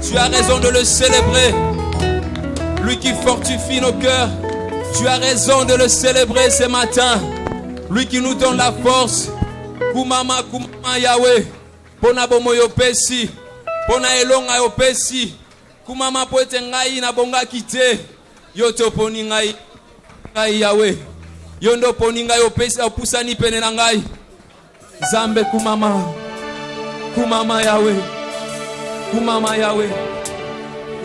Tu as raison de le célébrer. Lui qui fortifie nos cœurs. Tu as raison de le célébrer ce matin. Lui qui nous donne la force. Kumama Yahweh. Pona bomo yopesi. Pona elonga yopesi. Kumama poete ngai na bonga kite. Yoto poni ngai. Ngai Yahweh. Yondo poni ngai yopesi opusani pene na ngai. Zambe kumama. Kumama Yahweh. Kumama Yahweh.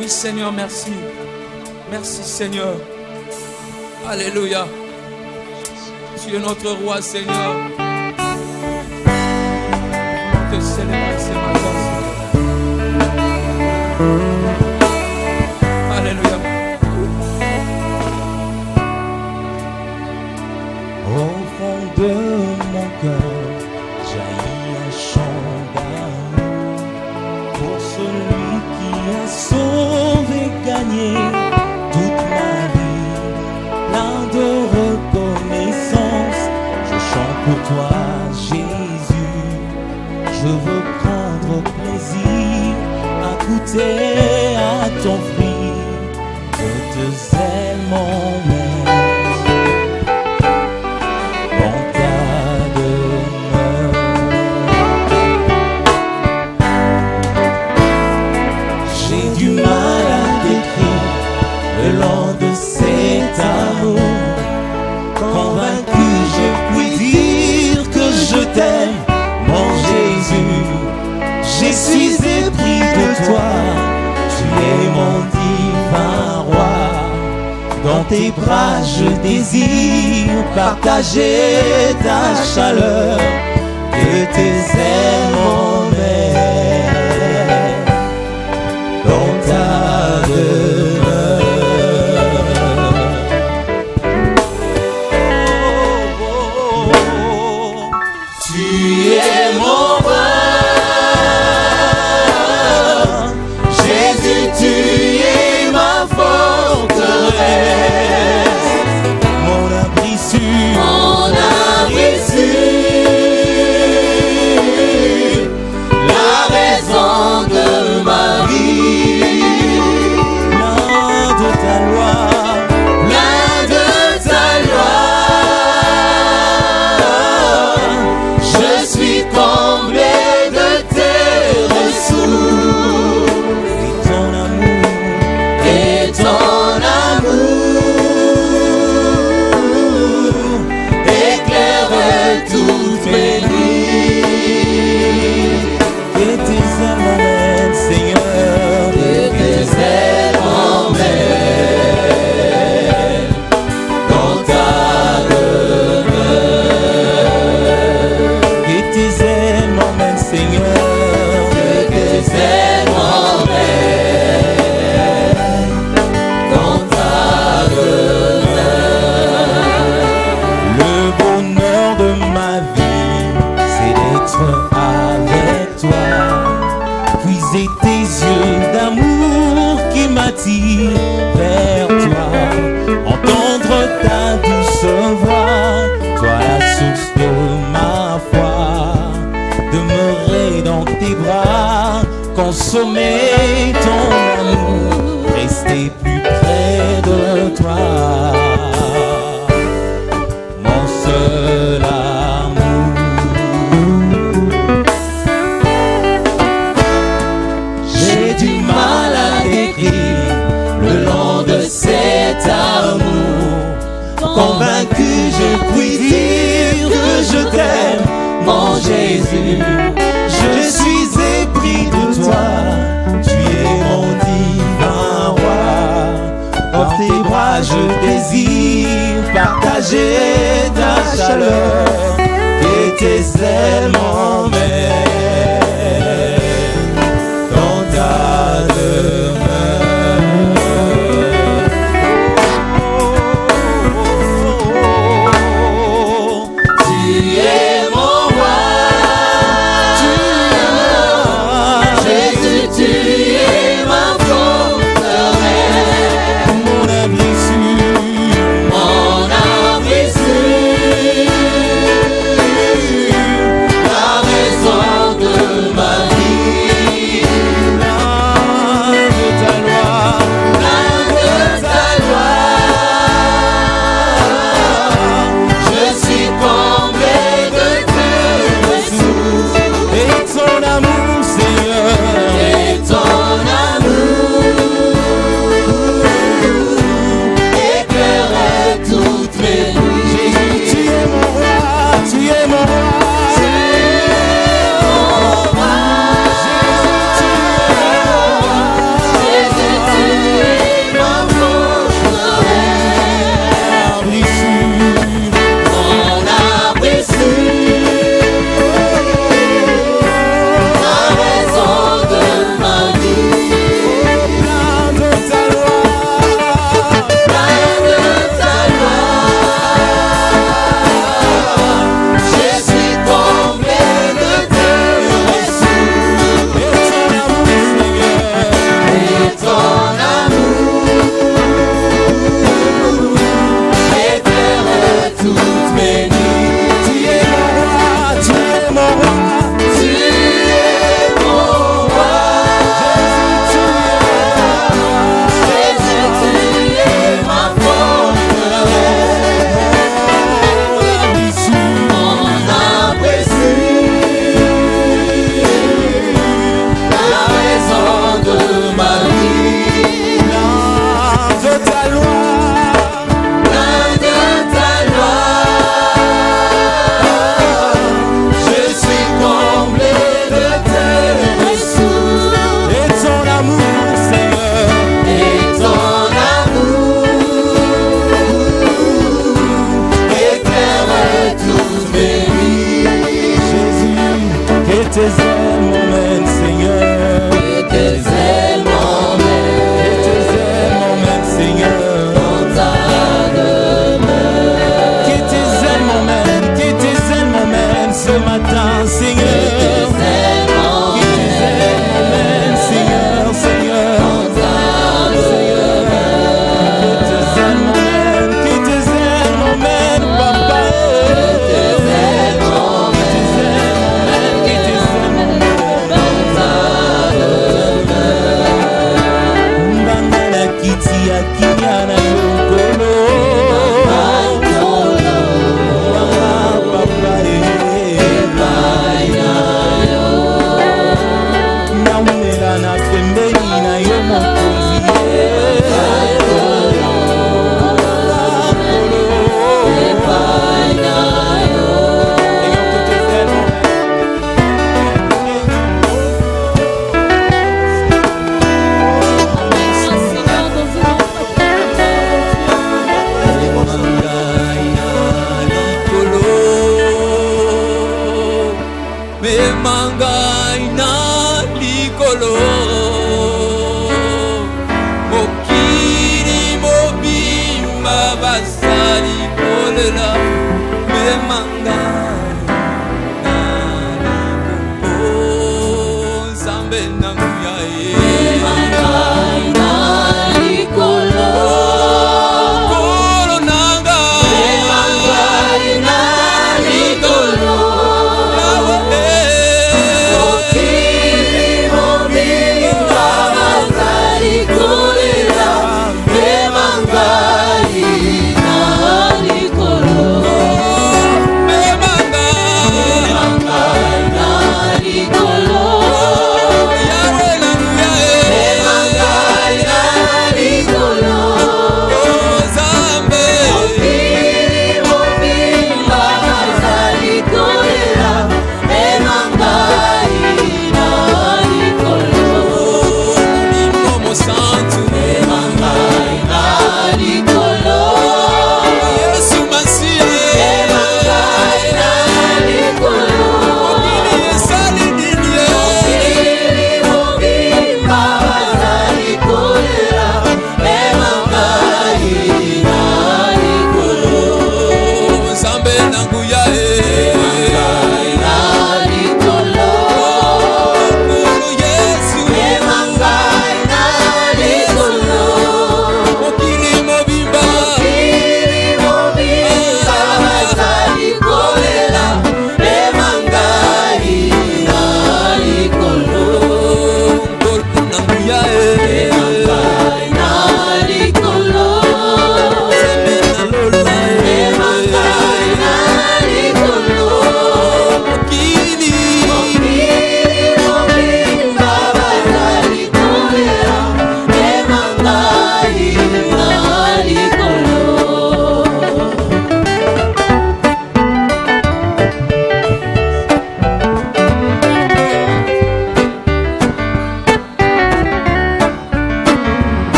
Oui Seigneur, merci. Merci Seigneur. Alléluia. Tu es notre roi Seigneur. Te célébrer ce matin. Alléluia. Au fond de mon cœur jaillit un chant d'amour pour celui qui a sauvé, gagné toute ma vie. Plein de reconnaissance, je chante pour toi Jésus. Je veux prendre plaisir à goûter à ton fruit, que te zèle mon maître dans ta demeure. J'ai du mal à décrire le long de cet amour. Convaincu, je puis dire que je t'aime, mon Jésus. Je suis épris de toi, tu es mon divin roi. Dans tes bras je désire partager ta chaleur, que tes ailes m'emmènent dans ta demeure. Tu es mon roi. Mon abri sûr, la raison de ma vie. Plein de ta loi, je suis comblé de tes ressources. Et ton amour éclaire toutes mes nuits. Que tes ailes m'emmènent, Seigneur, que tes ailes m'emmènent dans ta demeure. Que tes ailes m'emmènent, Seigneur, que tes ailes m'emmènent dans ta demeure. Le bonheur de ma vie, c'est d'être avec toi. Puiser tes yeux d'amour qui m'attirent vers toi. Entendre ta douce voix, toi la source de ma foi. Demeurer dans tes bras, consommer ton amour, rester plus près de toi. Mon seul amour. J'ai du mal à décrire le long de cet amour. Convaincu, je puis dire que je t'aime, mon Jésus. Je suis épris de toi, tu es mon divin roi. Dans tes bras je désire partager ta chaleur, et tes ailes m'emmènent dans ta demeure. Tu es mon roi, Jésus, tu es ma forteresse. Mon abri sûr, la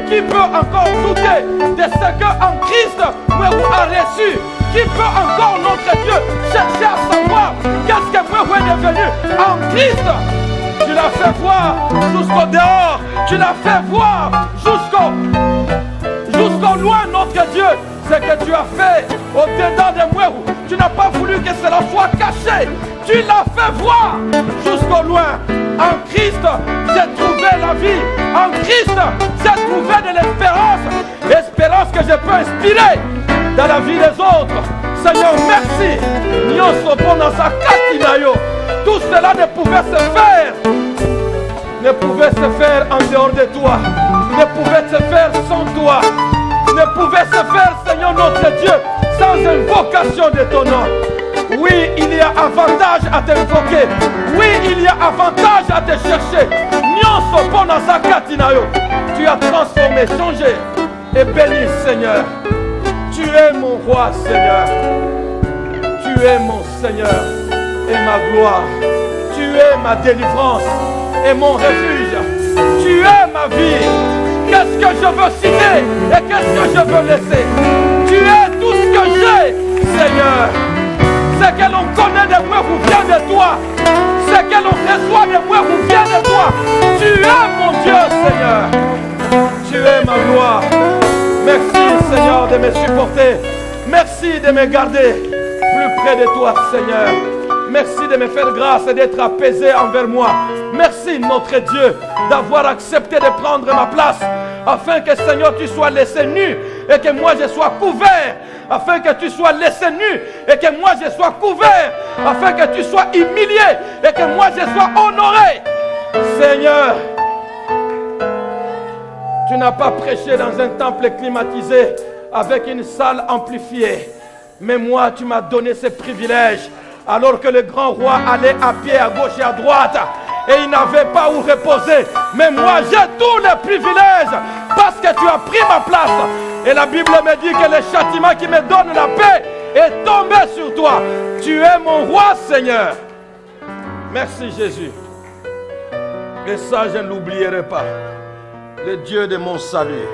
Qui peut encore douter de ce qu'en Christ moi a reçu? Qui peut encore, notre Dieu, chercher à savoir qu'est-ce que moi est devenu en Christ? Tu l'as fait voir jusqu'au dehors, tu l'as fait voir jusqu'au loin, notre Dieu. Ce que tu as fait au-dedans de moi, tu n'as pas voulu que cela soit caché. Tu l'as fait voir jusqu'au loin. En Christ, j'ai trouvé la vie. En Christ, j'ai trouvé de l'espérance. Espérance que je peux inspirer dans la vie des autres. Seigneur, merci. Tout cela ne pouvait se faire. Ne pouvait se faire en dehors de toi. Ne pouvait se faire sans toi. Ne pouvait se faire, Seigneur notre Dieu, sans invocation de ton nom. Oui, il y a avantage à t'invoquer. Oui, il y a avantage à te chercher. Tu as transformé, changé et béni, Seigneur. Tu es mon roi, Seigneur. Tu es mon Seigneur et ma gloire. Tu es ma délivrance et mon refuge. Tu es ma vie. Qu'est-ce que je veux citer et qu'est-ce que je veux laisser? Tu es tout ce que j'ai, Seigneur. Ce que l'on connaît de moi vous vient de toi. Ce que l'on reçoit de moi vous vient de toi. Tu es mon Dieu, Seigneur. Tu es ma gloire. Merci, Seigneur, de me supporter. Merci de me garder plus près de toi, Seigneur. Merci de me faire grâce et d'être apaisé envers moi. Merci, notre Dieu, d'avoir accepté de prendre ma place, afin que, Seigneur, tu sois laissé nu et que moi je sois couvert. Afin que tu sois laissé nu et que moi je sois couvert. Afin que tu sois humilié et que moi je sois honoré. Seigneur, tu n'as pas prêché dans un temple climatisé avec une salle amplifiée. Mais moi, tu m'as donné ce privilège. Alors que le grand roi allait à pied à gauche et à droite. Et il n'avait pas où reposer. Mais moi, j'ai tous les privilèges. Parce que tu as pris ma place. Et la Bible me dit que le châtiment qui me donne la paix est tombé sur toi. Tu es mon roi, Seigneur. Merci, Jésus. Et ça, je ne l'oublierai pas. Le Dieu de mon salut.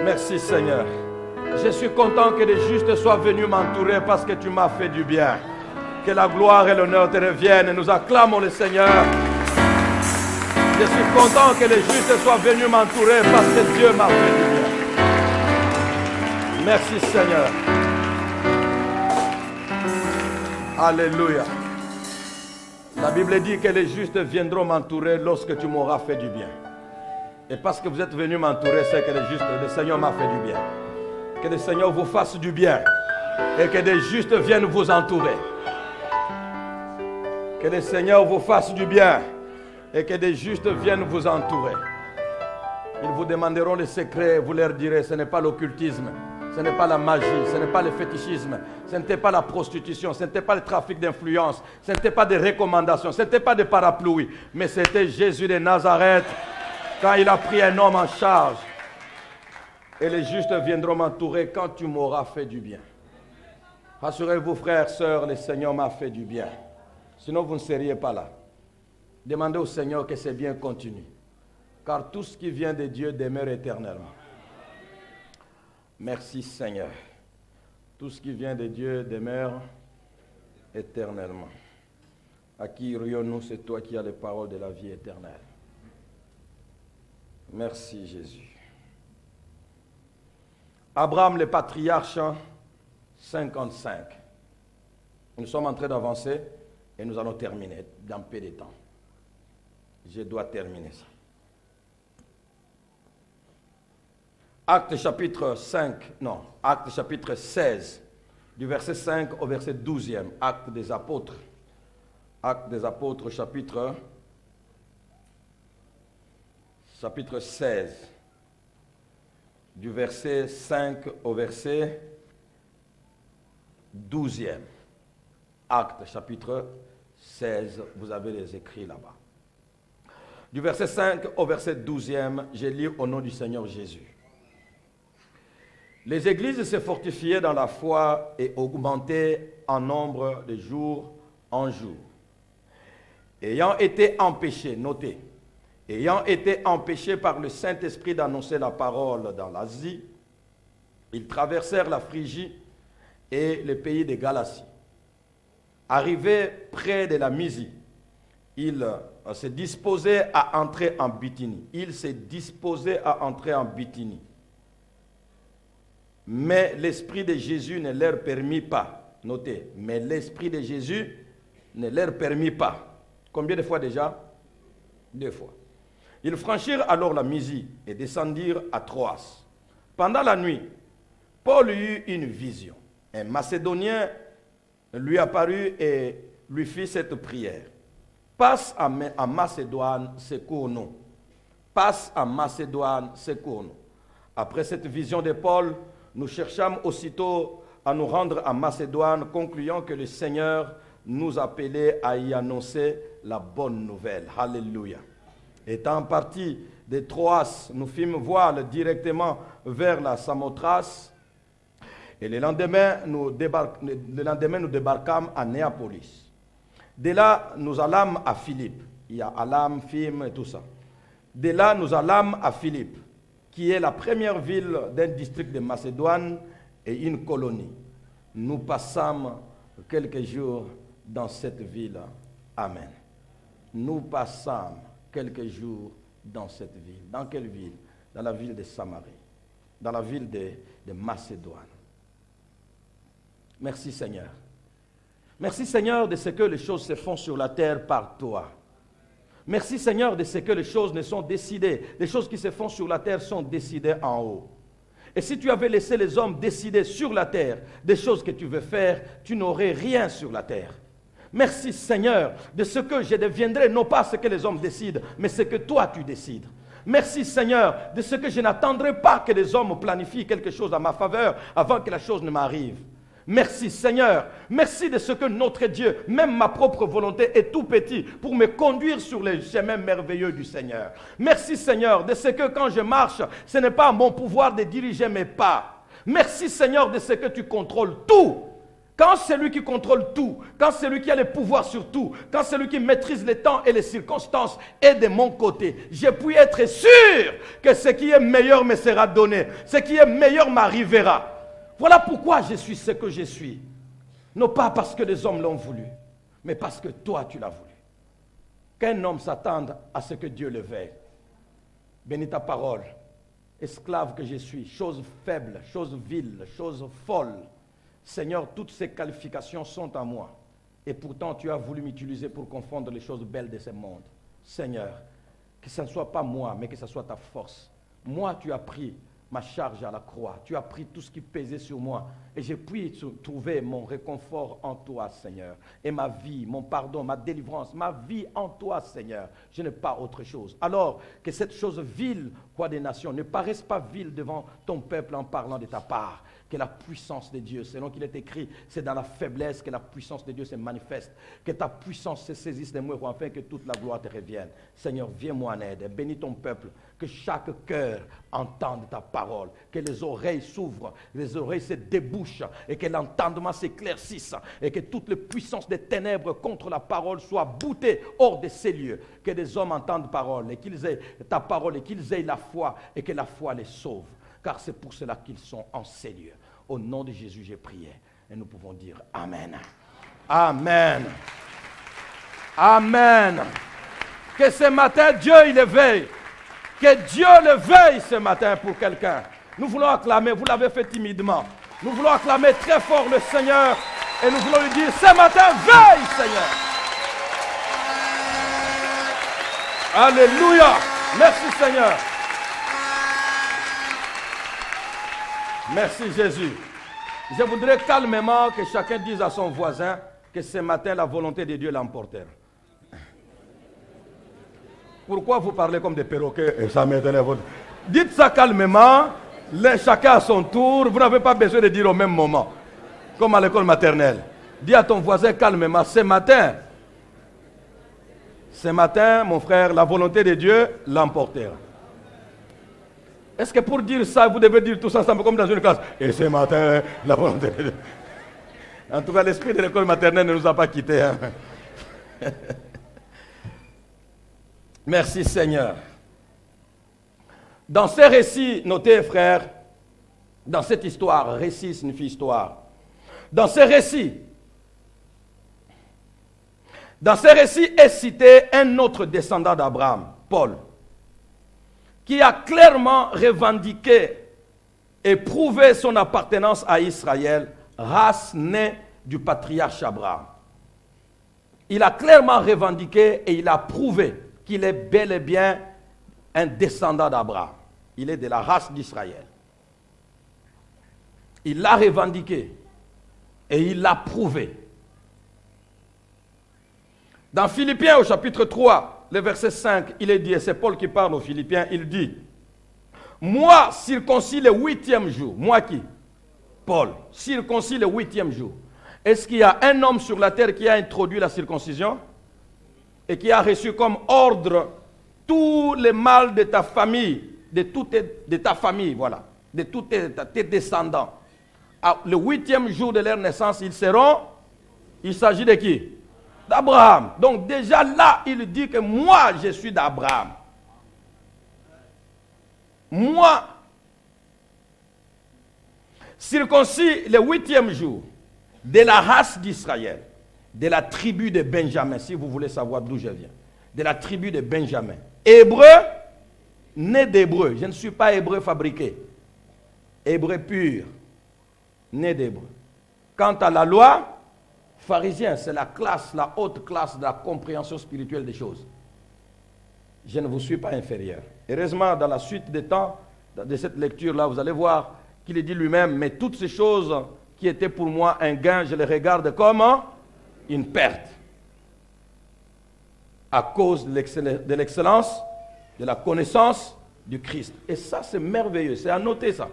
Merci, Seigneur. Je suis content que les justes soient venus m'entourer parce que tu m'as fait du bien. Que la gloire et l'honneur te reviennent. Nous acclamons le Seigneur. Je suis content que les justes soient venus m'entourer parce que Dieu m'a fait du bien. Merci, Seigneur. Alléluia. La Bible dit que les justes viendront m'entourer lorsque tu m'auras fait du bien. Et parce que vous êtes venus m'entourer, c'est que le Seigneur m'a fait du bien. Que le Seigneur vous fasse du bien. Et que des justes viennent vous entourer. Que le Seigneur vous fasse du bien. Et que des justes viennent vous entourer. Ils vous demanderont les secrets. Vous leur direz, ce n'est pas l'occultisme. Ce n'est pas la magie. Ce n'est pas le fétichisme. Ce n'était pas la prostitution. Ce n'était pas le trafic d'influence. Ce n'était pas des recommandations. Ce n'était pas des parapluies. Mais c'était Jésus de Nazareth. Quand il a pris un homme en charge. Et les justes viendront m'entourer quand tu m'auras fait du bien. Rassurez-vous, frères, sœurs, le Seigneur m'a fait du bien. Sinon, vous ne seriez pas là. Demandez au Seigneur que ces biens continuent. Car tout ce qui vient de Dieu demeure éternellement. Merci, Seigneur. Tout ce qui vient de Dieu demeure éternellement. À qui rions-nous? C'est toi qui as les paroles de la vie éternelle. Merci, Jésus. Abraham le patriarche, 55. Nous sommes en train d'avancer et nous allons terminer dans peu de temps. Je dois terminer ça. Acte chapitre 16, du verset 5 au verset 12e. Acte des apôtres. Acte des apôtres, chapitre 16. Du verset 5 au verset 12e. Acte, chapitre 16, vous avez les écrits là-bas. Du verset 5 au verset 12e, je lis au nom du Seigneur Jésus. Les églises se fortifiaient dans la foi et augmentaient en nombre de jour en jour. Ayant été empêchés, notez, ayant été empêchés par le Saint-Esprit d'annoncer la parole dans l'Asie, ils traversèrent la Phrygie et le pays de Galatie. Arrivés près de la Mysie, ils se disposaient à entrer en Bithynie. Mais l'Esprit de Jésus ne leur permit pas. Notez, mais l'Esprit de Jésus ne leur permit pas. Combien de fois déjà? 2 fois. Ils franchirent alors la Mysie et descendirent à Troas. Pendant la nuit, Paul eut une vision. Un Macédonien lui apparut et lui fit cette prière. Passe en Macédoine, secours-nous. Passe en Macédoine, secours-nous. Après cette vision de Paul, nous cherchâmes aussitôt à nous rendre en Macédoine, concluant que le Seigneur nous appelait à y annoncer la bonne nouvelle. Alléluia. Étant partis de Troas, nous fîmes voile directement vers la Samothrace. Et le lendemain, nous débarquâmes à Néapolis. De là, nous allâmes à Philippe. Il y a Alam, Phim et tout ça. De là, nous allâmes à Philippe, qui est la première ville d'un district de Macédoine et une colonie. Nous passâmes quelques jours dans cette ville. Amen. Nous passâmes quelques jours dans cette ville. Dans quelle ville? Dans la ville de Samarie. Dans la ville de Macédoine. Merci Seigneur. Merci Seigneur de ce que les choses se font sur la terre par toi. Merci Seigneur de ce que les choses ne sont décidées. Les choses qui se font sur la terre sont décidées en haut. Et si tu avais laissé les hommes décider sur la terre des choses que tu veux faire, tu n'aurais rien sur la terre. Merci Seigneur de ce que je deviendrai, non pas ce que les hommes décident, mais ce que toi tu décides. Merci Seigneur de ce que je n'attendrai pas que les hommes planifient quelque chose à ma faveur avant que la chose ne m'arrive. Merci Seigneur, merci de ce que notre Dieu, même ma propre volonté est tout petit pour me conduire sur les chemins merveilleux du Seigneur. Merci Seigneur de ce que quand je marche, ce n'est pas mon pouvoir de diriger mes pas. Merci Seigneur de ce que tu contrôles tout. Quand c'est lui qui contrôle tout, quand c'est lui qui a le pouvoir sur tout, quand c'est lui qui maîtrise les temps et les circonstances est de mon côté, je puis être sûr que ce qui est meilleur me sera donné, ce qui est meilleur m'arrivera. Voilà pourquoi je suis ce que je suis. Non pas parce que les hommes l'ont voulu, mais parce que toi tu l'as voulu. Qu'un homme s'attende à ce que Dieu le veuille. Bénis ta parole. Esclave que je suis, chose faible, chose vile, chose folle. Seigneur, toutes ces qualifications sont à moi. Et pourtant, tu as voulu m'utiliser pour confondre les choses belles de ce monde. Seigneur, que ce ne soit pas moi, mais que ce soit ta force. Moi, tu as pris ma charge à la croix. Tu as pris tout ce qui pesait sur moi. Et j'ai pu trouver mon réconfort en toi, Seigneur. Et ma vie, mon pardon, ma délivrance, ma vie en toi, Seigneur. Je n'ai pas autre chose. Alors que cette chose vile, quoi des nations, ne paraisse pas vile devant ton peuple en parlant de ta part. Que la puissance de Dieu, selon qu'il est écrit, c'est dans la faiblesse que la puissance de Dieu se manifeste. Que ta puissance se saisisse de moi, afin que toute la gloire te revienne. Seigneur, viens-moi en aide. Bénis ton peuple. Que chaque cœur entende ta parole. Que les oreilles s'ouvrent, les oreilles se débouchent et que l'entendement s'éclaircisse. Et que toutes les puissances des ténèbres contre la parole soient boutées hors de ces lieux. Que des hommes entendent parole et qu'ils aient ta parole et qu'ils aient la foi et que la foi les sauve. Car c'est pour cela qu'ils sont en ces lieux. Au nom de Jésus, j'ai prié. Et nous pouvons dire Amen. Amen. Amen. Que ce matin, Dieu il éveille. Que Dieu le veuille ce matin pour quelqu'un. Nous voulons acclamer, vous l'avez fait timidement. Nous voulons acclamer très fort le Seigneur. Et nous voulons lui dire, ce matin, veille Seigneur. Alléluia. Merci Seigneur. Merci Jésus. Je voudrais calmement que chacun dise à son voisin que ce matin, la volonté de Dieu l'emportera. Pourquoi vous parlez comme des perroquets et ça m'étonne. Dites ça calmement, chacun à son tour. Vous n'avez pas besoin de dire au même moment, comme à l'école maternelle. Dis à ton voisin calmement, ce matin, mon frère, la volonté de Dieu l'emportera. Est-ce que pour dire ça, vous devez dire tous ensemble comme dans une classe? Et ce matin, la volonté de Dieu. En tout cas, l'esprit de l'école maternelle ne nous a pas quittés. Hein? Merci Seigneur. Dans ces récits, notez frères, dans cette histoire, récit signifie histoire. Dans ces récits est cité un autre descendant d'Abraham, Paul, qui a clairement revendiqué et prouvé son appartenance à Israël, race née du patriarche Abraham. Il a clairement revendiqué et il a prouvé qu'il est bel et bien un descendant d'Abraham. Il est de la race d'Israël. Il l'a revendiqué et il l'a prouvé. Dans Philippiens au chapitre 3, le verset 5, il est dit, et c'est Paul qui parle aux Philippiens, il dit, moi, circoncis le 8e jour. Moi qui? Paul, circoncis le 8e jour. Est-ce qu'il y a un homme sur la terre qui a introduit la circoncision et qui a reçu comme ordre tous les mâles de ta famille, de ta famille, voilà, de tous tes descendants? Le 8e jour de leur naissance, il s'agit de qui? D'Abraham. Donc déjà là, il dit que moi, je suis d'Abraham. Moi, circoncis le 8e jour de la race d'Israël, de la tribu de Benjamin, si vous voulez savoir d'où je viens, de la tribu de Benjamin. Hébreu, né d'hébreu. Je ne suis pas hébreu fabriqué. Hébreu pur, né d'hébreu. Quant à la loi, Pharisien, c'est la classe, la haute classe de la compréhension spirituelle des choses. Je ne vous suis pas inférieur. Heureusement, dans la suite des temps, de cette lecture-là, vous allez voir qu'il dit lui-même, mais toutes ces choses qui étaient pour moi un gain, je les regarde comme une perte. À cause de l'excellence, de la connaissance du Christ. Et ça, c'est merveilleux, c'est à noter ça.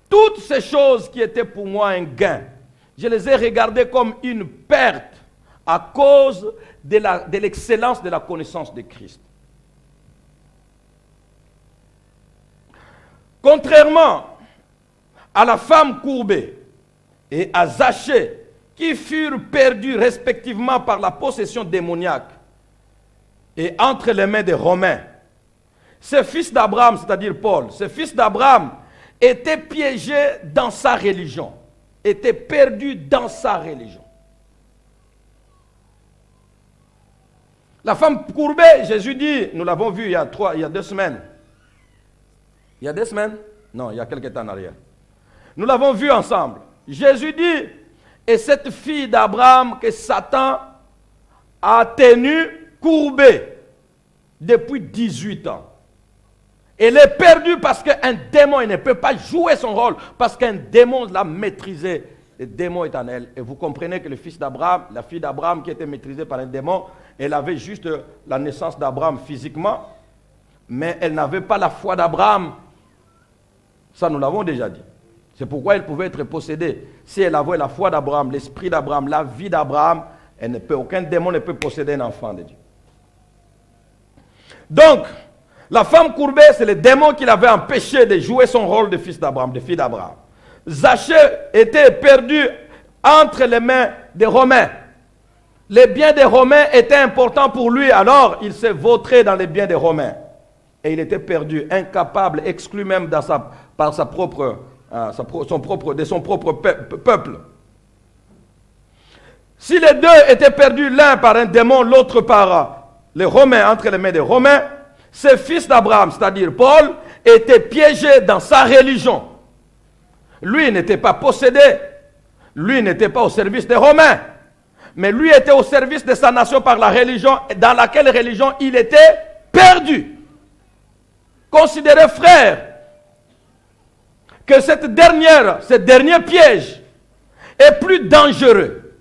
Toutes ces choses qui étaient pour moi un gain, je les ai regardées comme une perte à cause de l'excellence de la connaissance de Christ. Contrairement à la femme courbée et à Zachée, qui furent perdus respectivement par la possession démoniaque et entre les mains des Romains, ce fils d'Abraham, c'est-à-dire Paul, ce fils d'Abraham était piégé dans sa religion, était perdu dans sa religion. La femme courbée, Jésus dit, nous l'avons vu il y a 2 semaines. Il y a 2 semaines? Non, il y a quelques temps en arrière. Nous l'avons vu ensemble. Jésus dit, et cette fille d'Abraham que Satan a tenue courbée depuis 18 ans. Elle est perdue parce qu'un démon, il ne peut pas jouer son rôle, parce qu'un démon l'a maîtrisé. Le démon est en elle. Et vous comprenez que le fils d'Abraham, la fille d'Abraham qui était maîtrisée par un démon, elle avait juste la naissance d'Abraham physiquement, mais elle n'avait pas la foi d'Abraham. Ça, nous l'avons déjà dit. C'est pourquoi elle pouvait être possédée. Si elle avait la foi d'Abraham, l'esprit d'Abraham, la vie d'Abraham, aucun démon ne peut posséder un enfant de Dieu. Donc, la femme courbée, c'est le démon qui l'avait empêché de jouer son rôle de fils d'Abraham, de fille d'Abraham. Zachée était perdu entre les mains des Romains. Les biens des Romains étaient importants pour lui, alors il s'est vautré dans les biens des Romains. Et il était perdu, incapable, exclu même de son propre peuple. Si les deux étaient perdus, l'un par un démon, l'autre par les Romains, entre les mains des Romains, ce fils d'Abraham, c'est-à-dire Paul, était piégé dans sa religion. Lui n'était pas possédé, lui n'était pas au service des Romains, mais lui était au service de sa nation par la religion, dans laquelle religion il était perdu. Considérez, frère, que ce dernier piège est plus dangereux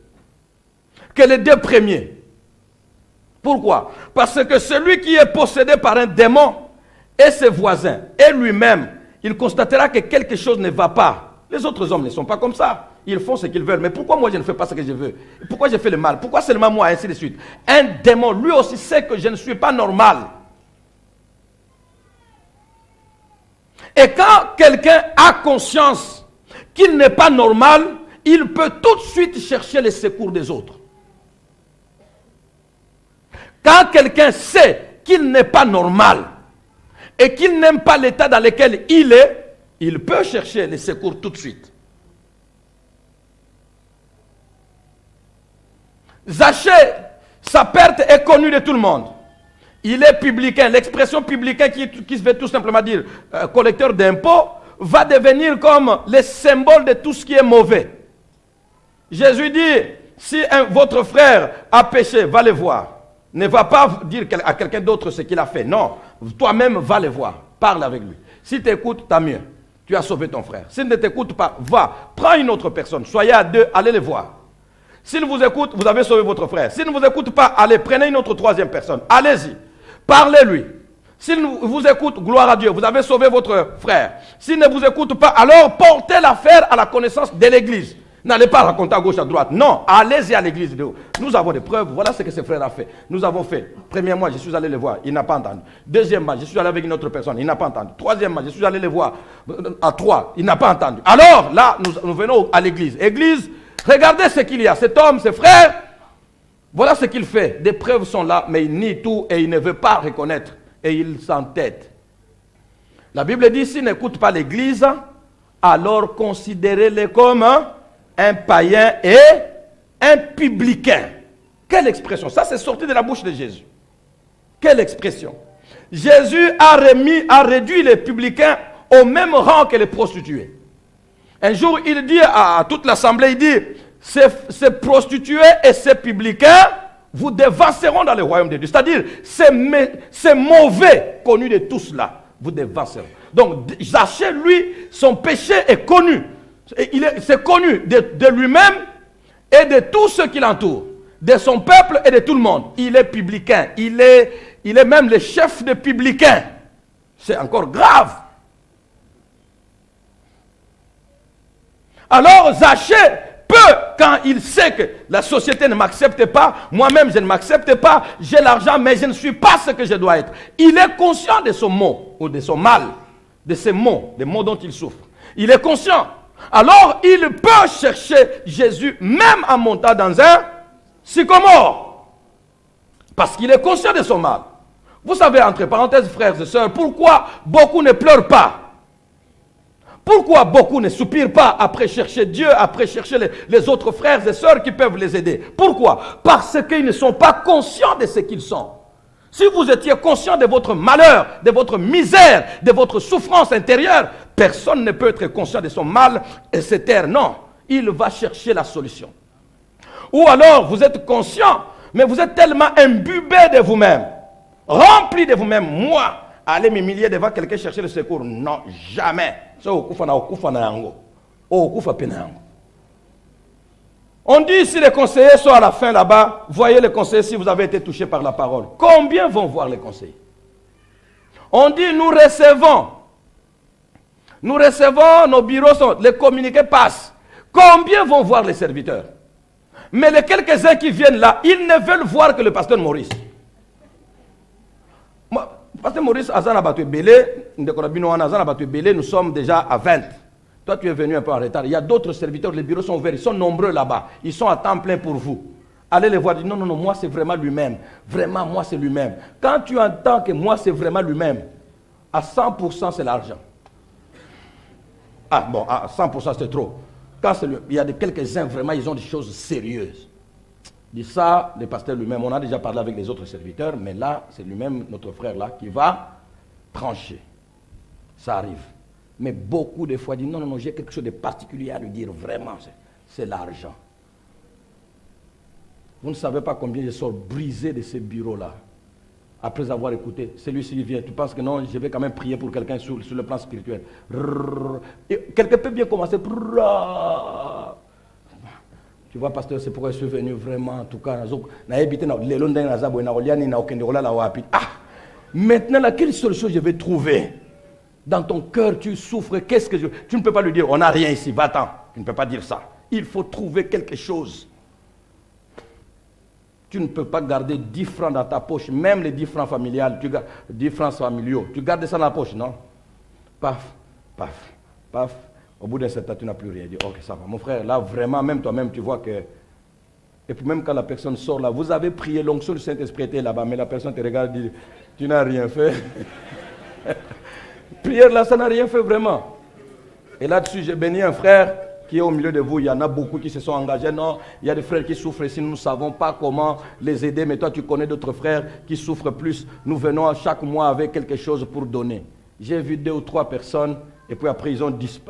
que les 2 premiers. Pourquoi? Parce que celui qui est possédé par un démon et ses voisins et lui-même, il constatera que quelque chose ne va pas. Les autres hommes ne sont pas comme ça. Ils font ce qu'ils veulent. Mais pourquoi moi je ne fais pas ce que je veux? Pourquoi je fais le mal? Pourquoi seulement moi? Ainsi de suite. Un démon, lui aussi sait que je ne suis pas normal. Et quand quelqu'un a conscience qu'il n'est pas normal, il peut tout de suite chercher les secours des autres. Quand quelqu'un sait qu'il n'est pas normal et qu'il n'aime pas l'état dans lequel il est, il peut chercher les secours tout de suite. Zachée, sa perte est connue de tout le monde. Il est publicain. L'expression publicain qui se veut tout simplement dire collecteur d'impôts va devenir comme le symbole de tout ce qui est mauvais. Jésus dit, si votre frère a péché, va le voir. Ne va pas dire à quelqu'un d'autre ce qu'il a fait. Non, toi-même va le voir. Parle avec lui. S'il t'écoute, t'as mieux. Tu as sauvé ton frère. S'il ne t'écoute pas, va. Prends une autre personne. Soyez à 2, allez le voir. S'il vous écoute, vous avez sauvé votre frère. S'il ne vous écoute pas, allez, prenez une autre 3e personne. Allez-y. Parlez-lui. S'il vous écoute, gloire à Dieu, vous avez sauvé votre frère. S'il ne vous écoute pas, alors portez l'affaire à la connaissance de l'église. N'allez pas raconter à gauche, à droite. Non, allez-y à l'église. Nous avons des preuves. Voilà ce que ce frère a fait. Nous avons fait. Premièrement, je suis allé le voir. Il n'a pas entendu. Deuxièmement, je suis allé avec une autre personne. Il n'a pas entendu. Troisièmement, je suis allé le voir à 3. Il n'a pas entendu. Alors, là, nous venons à l'église. Église, regardez ce qu'il y a. Cet homme, ce frère, voilà ce qu'il fait. Des preuves sont là, mais il nie tout et il ne veut pas reconnaître. Et il s'entête. La Bible dit, s'il n'écoute pas l'église, alors considérez-le comme un païen et un publicain. Quelle expression? Ça, c'est sorti de la bouche de Jésus. Quelle expression? Jésus a réduit les publicains au même rang que les prostituées. Un jour, il dit à toute l'assemblée, il dit, ces prostituées et ces publicains vous dévanceront dans le royaume de Dieu. C'est-à-dire, ces mauvais connus de tous là, vous dévanceront. Donc, Zachée, lui, son péché est connu. C'est connu de lui-même et de tous ceux qui l'entourent, de son peuple et de tout le monde. Il est publicain. Il est même le chef des publicains. C'est encore grave. Alors, Zachée peut, quand il sait que la société ne m'accepte pas, moi-même je ne m'accepte pas, j'ai l'argent, mais je ne suis pas ce que je dois être. Il est conscient de son mot, ou de son mal, de ses maux, des maux dont il souffre. Il est conscient. Alors, il peut chercher Jésus, même en montant dans un sycomore. Parce qu'il est conscient de son mal. Vous savez, entre parenthèses, frères et sœurs, pourquoi beaucoup ne pleurent pas? Pourquoi beaucoup ne soupirent pas après chercher Dieu, après chercher les autres frères et sœurs qui peuvent les aider? Pourquoi? Parce qu'ils ne sont pas conscients de ce qu'ils sont. Si vous étiez conscient de votre malheur, de votre misère, de votre souffrance intérieure, personne ne peut être conscient de son mal et se taire. Non, il va chercher la solution. Ou alors, vous êtes conscient, mais vous êtes tellement imbibé de vous-même, rempli de vous-même. Moi, aller m'humilier devant quelqu'un chercher le secours, non, jamais. On dit ici les conseillers sont à la fin là-bas. Voyez les conseillers si vous avez été touché par la parole. Combien vont voir les conseillers? On dit nous recevons, nos bureaux sont, les communiqués passent. Combien vont voir les serviteurs? Mais les quelques-uns qui viennent là, ils ne veulent voir que le pasteur Maurice. Pasteur Maurice, nous sommes déjà à 20. Toi, tu es venu un peu en retard. Il y a d'autres serviteurs, les bureaux sont ouverts, ils sont nombreux là-bas. Ils sont à temps plein pour vous. Allez les voir, dites non, moi c'est vraiment lui-même. Vraiment, moi c'est lui-même. Quand tu entends que moi c'est vraiment lui-même, à 100% c'est l'argent. Ah bon, à 100% c'est trop. Quand il y a quelques-uns, vraiment, ils ont des choses sérieuses. Dit ça, le pasteur lui-même, on a déjà parlé avec les autres serviteurs, mais là, c'est lui-même, notre frère là, qui va trancher. Ça arrive. Mais beaucoup de fois, dit non, j'ai quelque chose de particulier à lui dire, vraiment, c'est l'argent. Vous ne savez pas combien je sors brisé de ces bureaux-là. Après avoir écouté, celui-ci vient, tu penses que non, je vais quand même prier pour quelqu'un sur le plan spirituel. Et quelqu'un peut bien commencer. Tu vois, pasteur, c'est pourquoi je suis venu vraiment, en tout cas. Maintenant, quelle solution je vais trouver? Dans ton cœur, tu souffres, qu'est-ce que je... Tu ne peux pas lui dire, on n'a rien ici, va-t'en. Tu ne peux pas dire ça. Il faut trouver quelque chose. Tu ne peux pas garder 10 francs dans ta poche, même les 10 francs familiales, 10 francs familiaux. Tu gardes ça dans la poche, non? Paf, paf, paf. Au bout d'un certain temps, tu n'as plus rien. Dit, ok, ça va. Mon frère, là, vraiment, même toi-même, tu vois que... Et puis même quand la personne sort là, vous avez prié, l'onction du Saint-Esprit était là-bas, mais la personne te regarde et dit, tu n'as rien fait. Prière là, ça n'a rien fait vraiment. Et là-dessus, j'ai béni un frère qui est au milieu de vous. Il y en a beaucoup qui se sont engagés. Non, il y a des frères qui souffrent ici. Nous ne savons pas comment les aider. Mais toi, tu connais d'autres frères qui souffrent plus. Nous venons chaque mois avec quelque chose pour donner. J'ai vu 2 ou 3 personnes. Et puis après,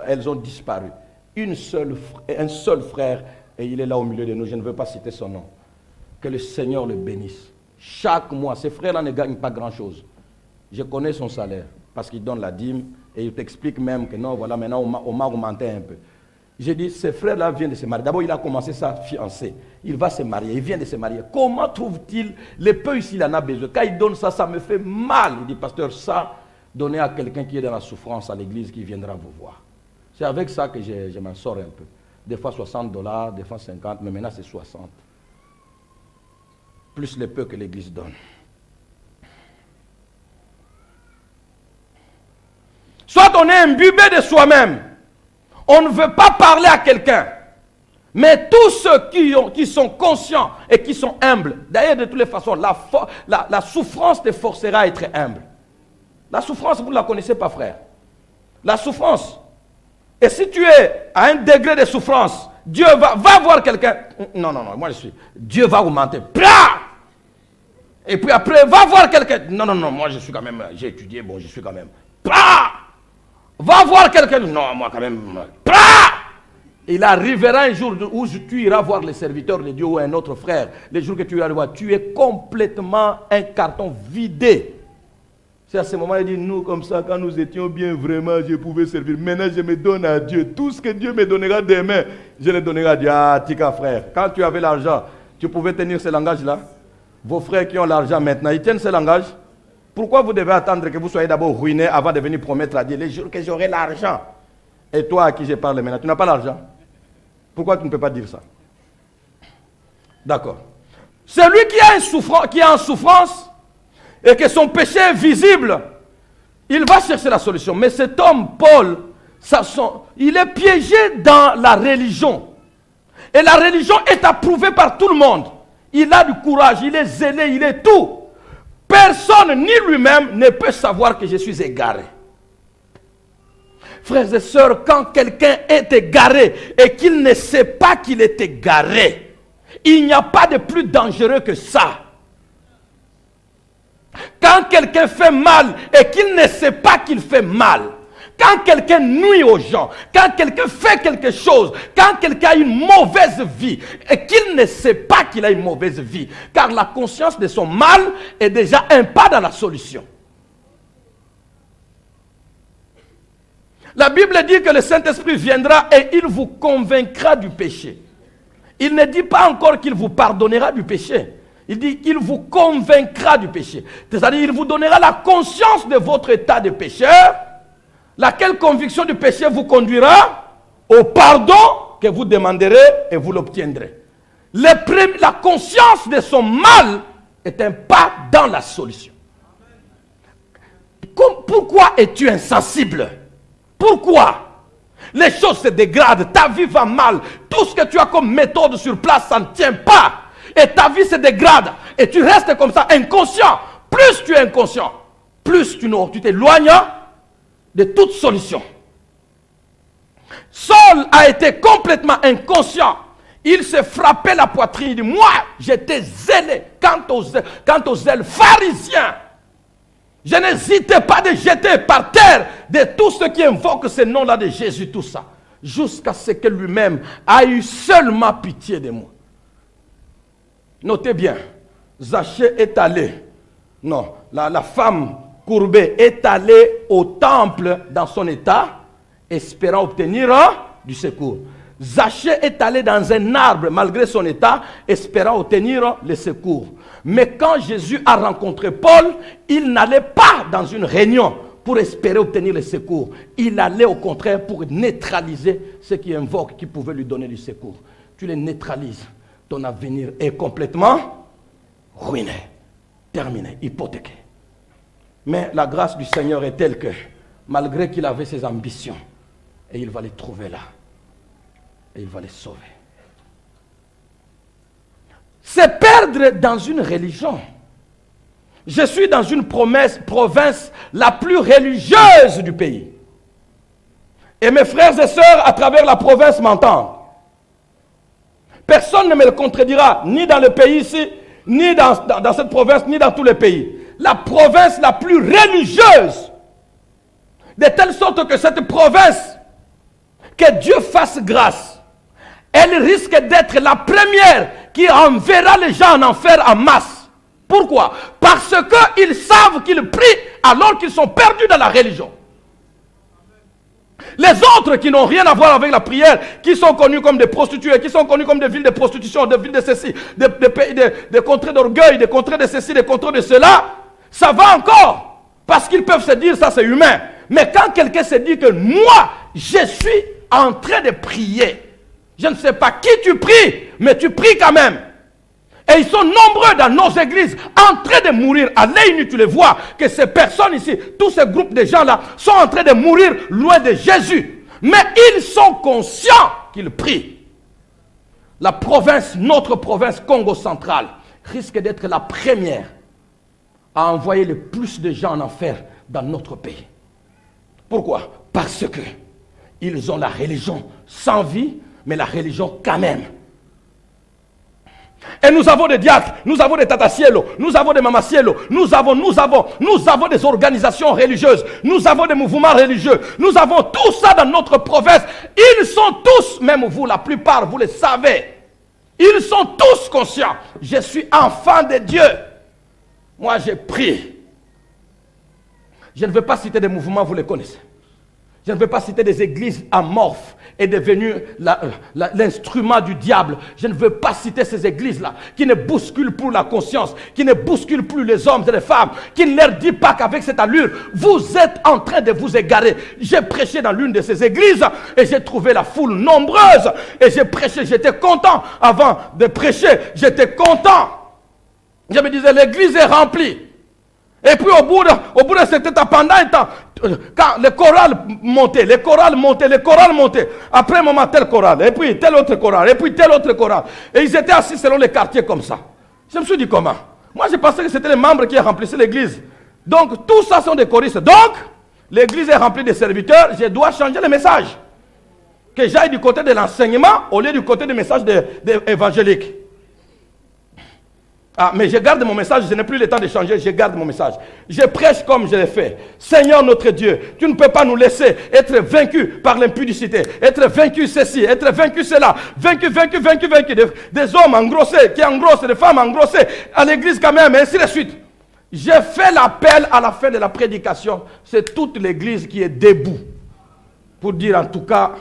elles ont disparu. Un seul frère. Et il est là au milieu de nous. Je ne veux pas citer son nom. Que le Seigneur le bénisse. Chaque mois, ces frères-là ne gagnent pas grand-chose. Je connais son salaire. Parce qu'il donne la dîme. Et il t'explique même que non, voilà, maintenant on m'a augmenté un peu. J'ai dit, ce frère-là vient de se marier. D'abord, il a commencé sa fiancée. Il va se marier, il vient de se marier. Comment trouve-t-il le peu ici, il en a besoin? Quand il donne ça, ça me fait mal. Il dit, pasteur, ça, donnez à quelqu'un qui est dans la souffrance à l'église qui viendra vous voir. C'est avec ça que je m'en sors un peu. Des fois $60, des fois 50, mais maintenant c'est 60. Plus le peu que l'église donne. Soit on est imbibé de soi-même. On ne veut pas parler à quelqu'un. Mais tous ceux qui sont conscients et qui sont humbles, d'ailleurs de toutes les façons, la souffrance te forcera à être humble. La souffrance, vous ne la connaissez pas, frère. La souffrance. Et si tu es à un degré de souffrance, Dieu va voir quelqu'un. Non, moi je suis. Dieu va augmenter. Et puis après, va voir quelqu'un. Non, moi je suis quand même. J'ai étudié, bon, je suis quand même. Va voir quelqu'un. Non, moi quand même. Il arrivera un jour où tu iras voir les serviteurs de Dieu ou un autre frère. Les jours que tu iras le voir, tu es complètement un carton vidé. C'est à ce moment-là qu'il dit, nous comme ça, quand nous étions bien, vraiment, je pouvais servir. Maintenant, je me donne à Dieu. Tout ce que Dieu me donnera demain, je le donnerai à Dieu. Ah, tika frère, quand tu avais l'argent, tu pouvais tenir ce langage-là. Vos frères qui ont l'argent maintenant, ils tiennent ce langage. Pourquoi vous devez attendre que vous soyez d'abord ruiné avant de venir promettre à Dieu les jours que j'aurai l'argent? Et toi à qui je parle maintenant, tu n'as pas l'argent? Pourquoi tu ne peux pas dire ça? D'accord. Celui qui est en souffrance et que son péché est visible, il va chercher la solution. Mais cet homme, Paul, il est piégé dans la religion. Et la religion est approuvée par tout le monde. Il a du courage, il est zélé, il est tout. Personne, ni lui-même, ne peut savoir que je suis égaré. Frères et sœurs, quand quelqu'un est égaré et qu'il ne sait pas qu'il est égaré, il n'y a pas de plus dangereux que ça. Quand quelqu'un fait mal et qu'il ne sait pas qu'il fait mal, quand quelqu'un nuit aux gens, quand quelqu'un fait quelque chose, quand quelqu'un a une mauvaise vie et qu'il ne sait pas qu'il a une mauvaise vie, car la conscience de son mal est déjà un pas dans la solution. La Bible dit que le Saint-Esprit viendra et il vous convaincra du péché. Il ne dit pas encore qu'il vous pardonnera du péché. Il dit qu'il vous convaincra du péché. C'est-à-dire qu'il vous donnera la conscience de votre état de pécheur, laquelle conviction du péché vous conduira au pardon que vous demanderez et vous l'obtiendrez. La conscience de son mal est un pas dans la solution. Pourquoi es-tu insensible? Pourquoi? Les choses se dégradent, ta vie va mal, tout ce que tu as comme méthode sur place, ça ne tient pas. Et ta vie se dégrade, et tu restes comme ça, inconscient. Plus tu es inconscient, plus tu t'éloignes de toute solution. Saul a été complètement inconscient. Il s'est frappé la poitrine, il dit, moi, j'étais zélé quant au zèle pharisien. Je n'hésitais pas de jeter par terre de tous ceux qui invoquent ce nom-là de Jésus, tout ça. Jusqu'à ce que lui-même a eu seulement pitié de moi. Notez bien, Zachée est allé, non, la femme courbée est allée au temple dans son état, espérant obtenir du secours. Zachée est allé dans un arbre malgré son état, espérant obtenir le secours. Mais quand Jésus a rencontré Paul, il n'allait pas dans une réunion pour espérer obtenir le secours. Il allait au contraire pour neutraliser ceux qui invoquent, qui pouvaient lui donner du secours. Tu les neutralises. Ton avenir est complètement ruiné, terminé, hypothéqué. Mais la grâce du Seigneur est telle que, malgré qu'il avait ses ambitions, et il va les trouver là, et il va les sauver. C'est perdre dans une religion. Je suis dans une province la plus religieuse du pays. Et mes frères et sœurs à travers la province m'entendent. Personne ne me le contredira, ni dans le pays ici, ni dans cette province, ni dans tous les pays. La province la plus religieuse, de telle sorte que cette province, que Dieu fasse grâce, elle risque d'être la première qui enverra les gens en enfer en masse. Pourquoi? Parce qu'ils savent qu'ils prient alors qu'ils sont perdus dans la religion. Les autres qui n'ont rien à voir avec la prière, qui sont connus comme des prostituées, qui sont connus comme des villes de prostitution, des villes de ceci, des contrées d'orgueil, des contrées de ceci, des contrées de cela, ça va encore. Parce qu'ils peuvent se dire, ça c'est humain. Mais quand quelqu'un se dit que moi, je suis en train de prier, je ne sais pas qui tu pries, mais tu pries quand même. Et ils sont nombreux dans nos églises en train de mourir. À l'œil nu, tu les vois, que ces personnes ici, tous ces groupes de gens-là, sont en train de mourir loin de Jésus. Mais ils sont conscients qu'ils prient. La province, notre province Congo centrale, risque d'être la première à envoyer le plus de gens en enfer dans notre pays. Pourquoi? Parce que ils ont la religion sans vie, mais la religion quand même. Et nous avons des diacres, nous avons des Tata Cielo, nous avons des Mama Cielo, nous avons des organisations religieuses, nous avons des mouvements religieux, nous avons tout ça dans notre province. Ils sont tous, même vous, la plupart, vous le savez, ils sont tous conscients. Je suis enfant de Dieu. Moi, j'ai prié. Je ne veux pas citer des mouvements, vous les connaissez. Je ne veux pas citer des églises amorphes et devenues l'instrument du diable. Je ne veux pas citer ces églises-là qui ne bousculent plus la conscience, qui ne bousculent plus les hommes et les femmes, qui ne leur disent pas qu'avec cette allure, vous êtes en train de vous égarer. J'ai prêché dans l'une de ces églises et j'ai trouvé la foule nombreuse et j'ai prêché, j'étais content. Avant de prêcher, j'étais content. Je me disais, l'église est remplie. Et puis au bout de cet état, pendant un temps, quand les chorales montaient, après un moment tel chorale, et puis tel autre chorale, et puis tel autre chorale. Et ils étaient assis selon les quartiers comme ça. Je me suis dit comment? Moi je pensais que c'était les membres qui remplissaient l'église. Donc tout ça sont des choristes. Donc l'église est remplie de serviteurs, je dois changer le message. Que j'aille du côté de l'enseignement au lieu du côté du message évangélique. Ah, mais je garde mon message, je n'ai plus le temps de changer, je garde mon message. Je prêche comme je l'ai fait. Seigneur notre Dieu, tu ne peux pas nous laisser être vaincus par l'impudicité, être vaincus ceci, être vaincus cela, vaincus. Des hommes engrossés, qui engrossent, des femmes engrossées, à l'église quand même, et ainsi de suite. J'ai fait l'appel à la fin de la prédication. C'est toute l'église qui est debout. Pour dire en tout cas,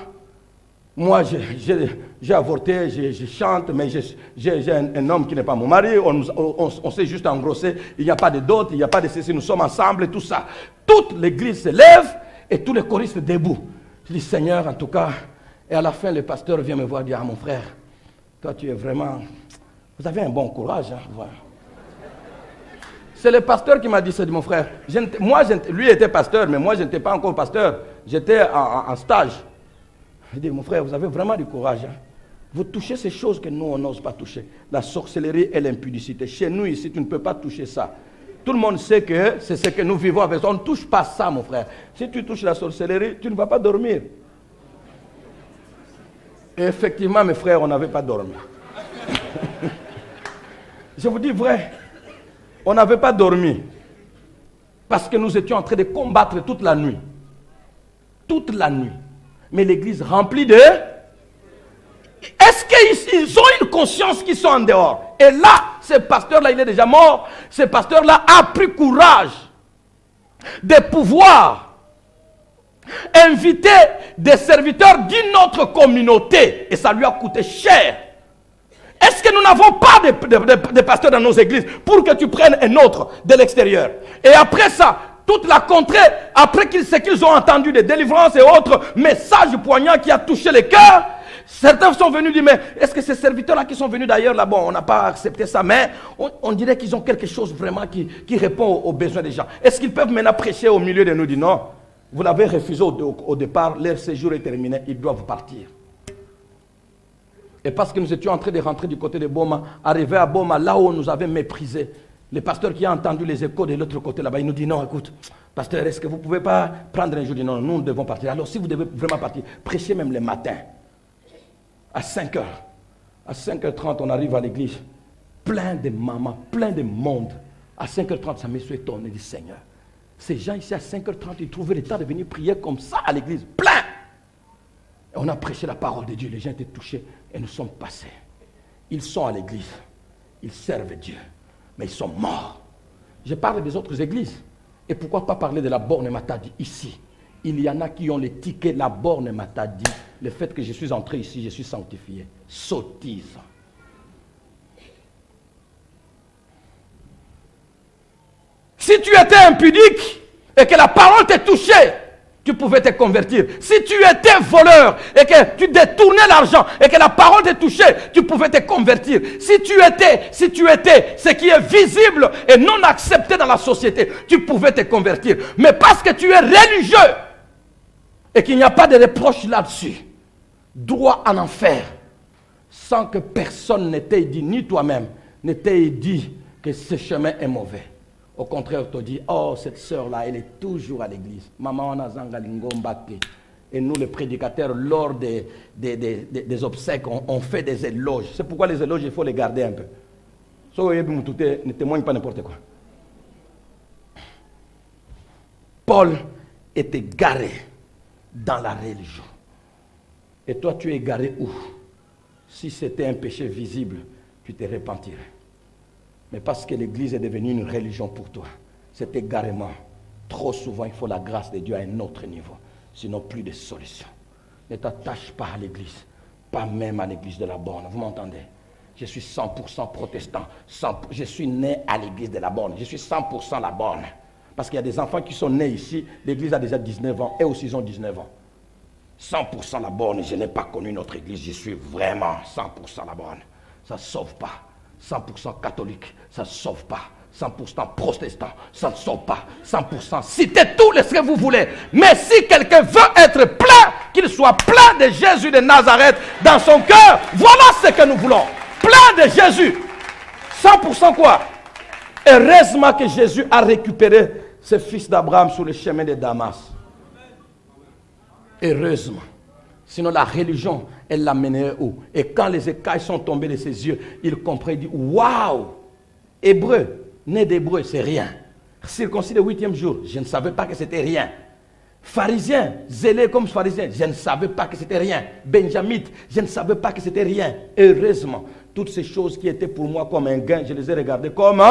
moi j'ai avorté, je chante, mais j'ai un homme qui n'est pas mon mari, on s'est juste engrossé, il n'y a pas de dot, il n'y a pas de ceci, nous sommes ensemble et tout ça. Toute l'église se lève et tous les choristes debout. Je dis Seigneur en tout cas, et à la fin le pasteur vient me voir et dit, ah mon frère, toi tu es vraiment, vous avez un bon courage. Hein, voilà. C'est le pasteur qui m'a dit, c'est mon frère. Lui était pasteur, mais moi je n'étais pas encore pasteur, j'étais en stage. Je dis, mon frère, vous avez vraiment du courage. Hein? Vous touchez ces choses que nous, on n'ose pas toucher. La sorcellerie et l'impudicité. Chez nous, ici, tu ne peux pas toucher ça. Tout le monde sait que c'est ce que nous vivons avec ça. On ne touche pas ça, mon frère. Si tu touches la sorcellerie, tu ne vas pas dormir. Et effectivement, mes frères, on n'avait pas dormi. Je vous dis vrai, on n'avait pas dormi. Parce que nous étions en train de combattre toute la nuit. Toute la nuit. Mais l'église remplie de... Est-ce qu'ils ont une conscience qu'ils sont en dehors? Et là, ce pasteur-là, il est déjà mort. Ce pasteur-là a pris courage de pouvoir inviter des serviteurs d'une autre communauté. Et ça lui a coûté cher. Est-ce que nous n'avons pas de pasteurs dans nos églises pour que tu prennes un autre de l'extérieur? Et après ça... toute la contrée, après ce qu'ils ont entendu des délivrances et autres messages poignants qui a touché les cœurs, certains sont venus dire, mais est-ce que ces serviteurs-là qui sont venus d'ailleurs, là, bon, on n'a pas accepté ça, mais on dirait qu'ils ont quelque chose vraiment qui répond aux besoins des gens. Est-ce qu'ils peuvent maintenant prêcher au milieu de nous? Dit non, vous l'avez refusé au départ, leur séjour est terminé, ils doivent partir. Et parce que nous étions en train de rentrer du côté de Boma, arriver à Boma, là où on nous avait méprisés, le pasteur qui a entendu les échos de l'autre côté là-bas, il nous dit non, écoute, pasteur, est-ce que vous ne pouvez pas prendre un jour? Il dit non, nous devons partir. Alors si vous devez vraiment partir, prêchez même le matin, à 5h. À 5h30, on arrive à l'église, plein de mamans, plein de monde. À 5h30, ça me suis étonné, il dit Seigneur, ces gens ici à 5h30, ils trouvaient le temps de venir prier comme ça à l'église, plein. Et on a prêché la parole de Dieu, les gens étaient touchés et nous sommes passés. Ils sont à l'église, ils servent Dieu. Mais ils sont morts. Je parle des autres églises. Et pourquoi pas parler de la borne Matadi ici? Il y en a qui ont les tickets, la borne Matadi. Le fait que je suis entré ici, je suis sanctifié. Sottise. Si tu étais impudique et que la parole t'est touchée, tu pouvais te convertir. Si tu étais voleur et que tu détournais l'argent et que la parole t'est touchée, tu pouvais te convertir. Si tu étais ce qui est visible et non accepté dans la société, tu pouvais te convertir. Mais parce que tu es religieux et qu'il n'y a pas de reproche là-dessus, droit en enfer, sans que personne ne t'ait dit, ni toi-même, ne t'ait dit que ce chemin est mauvais. Au contraire, on te dit, oh, cette sœur-là, elle est toujours à l'église. Maman, on a zanga lingombake. Et nous, les prédicateurs, lors des obsèques, on fait des éloges. C'est pourquoi les éloges, il faut les garder un peu. Ne témoigne pas n'importe quoi. Paul était garé dans la religion. Et toi, tu es garé où? Si c'était un péché visible, tu te repentirais. Mais parce que l'Église est devenue une religion pour toi, cet égarement, trop souvent, il faut la grâce de Dieu à un autre niveau. Sinon, plus de solution. Ne t'attache pas à l'Église, pas même à l'Église de la Borne. Vous m'entendez? Je suis 100% protestant. Je suis né à l'Église de la Borne. Je suis 100% la Borne. Parce qu'il y a des enfants qui sont nés ici, l'Église a déjà 19 ans, et aussi ils ont 19 ans. 100% la Borne, je n'ai pas connu notre Église, je suis vraiment 100% la Borne. Ça ne sauve pas. 100% catholique, ça ne sauve pas. 100% protestant, ça ne sauve pas. 100%, citez tous les ce que vous voulez. Mais si quelqu'un veut être plein, qu'il soit plein de Jésus de Nazareth dans son cœur, voilà ce que nous voulons. Plein de Jésus. 100% quoi? Heureusement que Jésus a récupéré ce fils d'Abraham sur le chemin de Damas. Heureusement. Sinon la religion, elle l'amenait où? Et quand les écailles sont tombées de ses yeux, il comprend, il dit, waouh! Hébreu. Né d'hébreu, c'est rien. Circoncis le 8e jour, je ne savais pas que c'était rien. Pharisien, zélé comme pharisien, je ne savais pas que c'était rien. Benjamite, je ne savais pas que c'était rien. Heureusement, toutes ces choses qui étaient pour moi comme un gain, je les ai regardées comme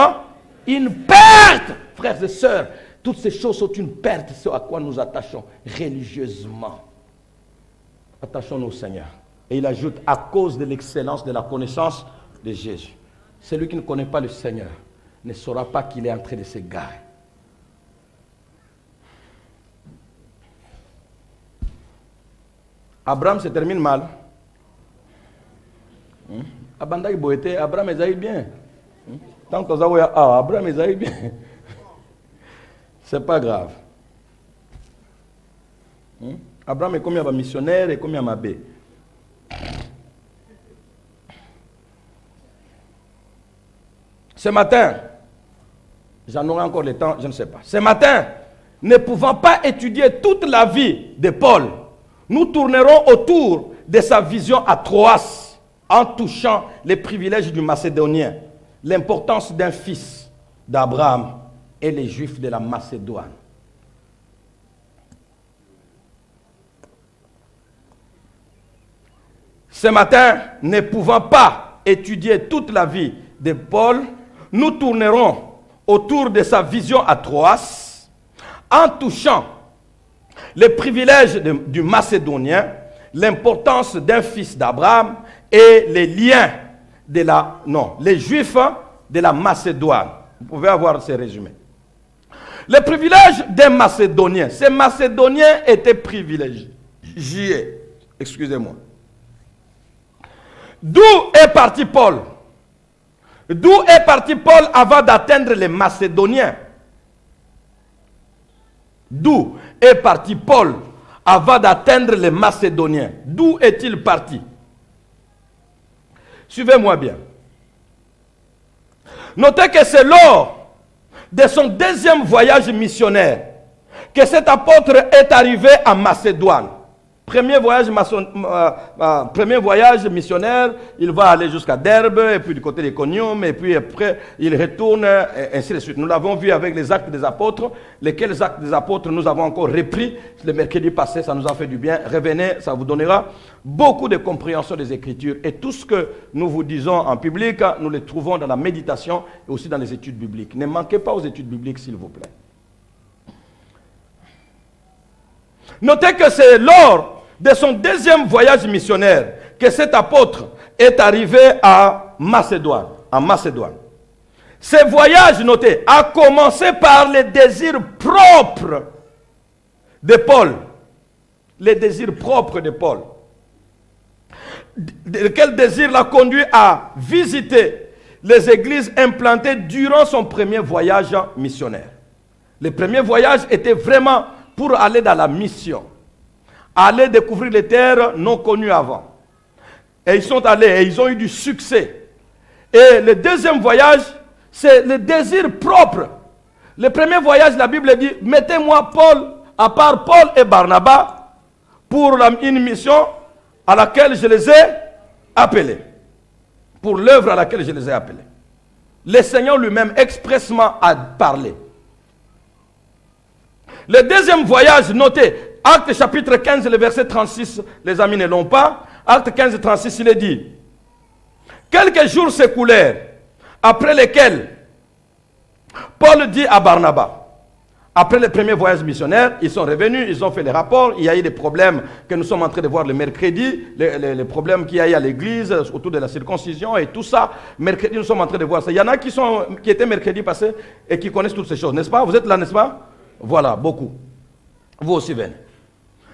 une perte. Frères et sœurs, toutes ces choses sont une perte, c'est à quoi nous attachons religieusement. Attachons-nous au Seigneur. Et il ajoute, à cause de l'excellence de la connaissance de Jésus. Celui qui ne connaît pas le Seigneur ne saura pas qu'il est en train de se garer. Abraham se termine mal. Abraham est bien. Tant que Abraham est bien. C'est pas grave. Abraham est comme un missionnaire et comme un abbé. Ce matin, j'en aurai encore le temps, je ne sais pas. Ce matin, ne pouvant pas étudier toute la vie de Paul, nous tournerons autour de sa vision à Troas en touchant les privilèges du Macédonien, l'importance d'un fils d'Abraham et les Juifs de la Macédoine. Ce matin, ne pouvant pas étudier toute la vie de Paul, nous tournerons autour de sa vision à Troas en touchant les privilèges du Macédonien, l'importance d'un fils d'Abraham et les liens les Juifs de la Macédoine. Vous pouvez avoir ces résumés. Les privilèges des Macédoniens. Ces Macédoniens étaient privilégiés. Excusez-moi. D'où est parti Paul? D'où est parti Paul avant d'atteindre les Macédoniens? D'où est parti Paul avant d'atteindre les Macédoniens? D'où est-il parti? Suivez-moi bien. Notez que c'est lors de son deuxième voyage missionnaire que cet apôtre est arrivé en Macédoine. Premier voyage missionnaire, il va aller jusqu'à Derbe, et puis du côté d'Iconium, et puis après, il retourne, et ainsi de suite. Nous l'avons vu avec les actes des apôtres, lesquels actes des apôtres nous avons encore repris. Le mercredi passé, ça nous a fait du bien. Revenez, ça vous donnera beaucoup de compréhension des Écritures. Et tout ce que nous vous disons en public, nous le trouvons dans la méditation et aussi dans les études bibliques. Ne manquez pas aux études bibliques, s'il vous plaît. Notez que c'est lors de son deuxième voyage missionnaire que cet apôtre est arrivé à Macédoine. En Macédoine. Ce voyage, notez, a commencé par les désirs propres de Paul. Les désirs propres de Paul. Quel désir l'a conduit à visiter les églises implantées durant son premier voyage missionnaire. Le premier voyage était vraiment pour aller dans la mission. Aller découvrir les terres non connues avant. Et ils sont allés et ils ont eu du succès. Et le deuxième voyage, c'est le désir propre. Le premier voyage, la Bible dit, mettez-moi Paul, à part Paul et Barnabas, pour une mission à laquelle je les ai appelés. Pour l'œuvre à laquelle je les ai appelés. Le Seigneur lui-même expressement a parlé. Le deuxième voyage, notez, Acte chapitre 15, le verset 36, les amis ne l'ont pas. Acte 15, 36, il est dit, quelques jours s'écoulèrent, après lesquels Paul dit à Barnabas, après le premier voyage missionnaire, ils sont revenus, ils ont fait les rapports, il y a eu des problèmes que nous sommes en train de voir le mercredi, les problèmes qu'il y a eu à l'église autour de la circoncision et tout ça. Mercredi, nous sommes en train de voir ça. Il y en a qui étaient mercredi passé et qui connaissent toutes ces choses, n'est-ce pas? Vous êtes là, n'est-ce pas? Voilà, beaucoup. Vous aussi venez.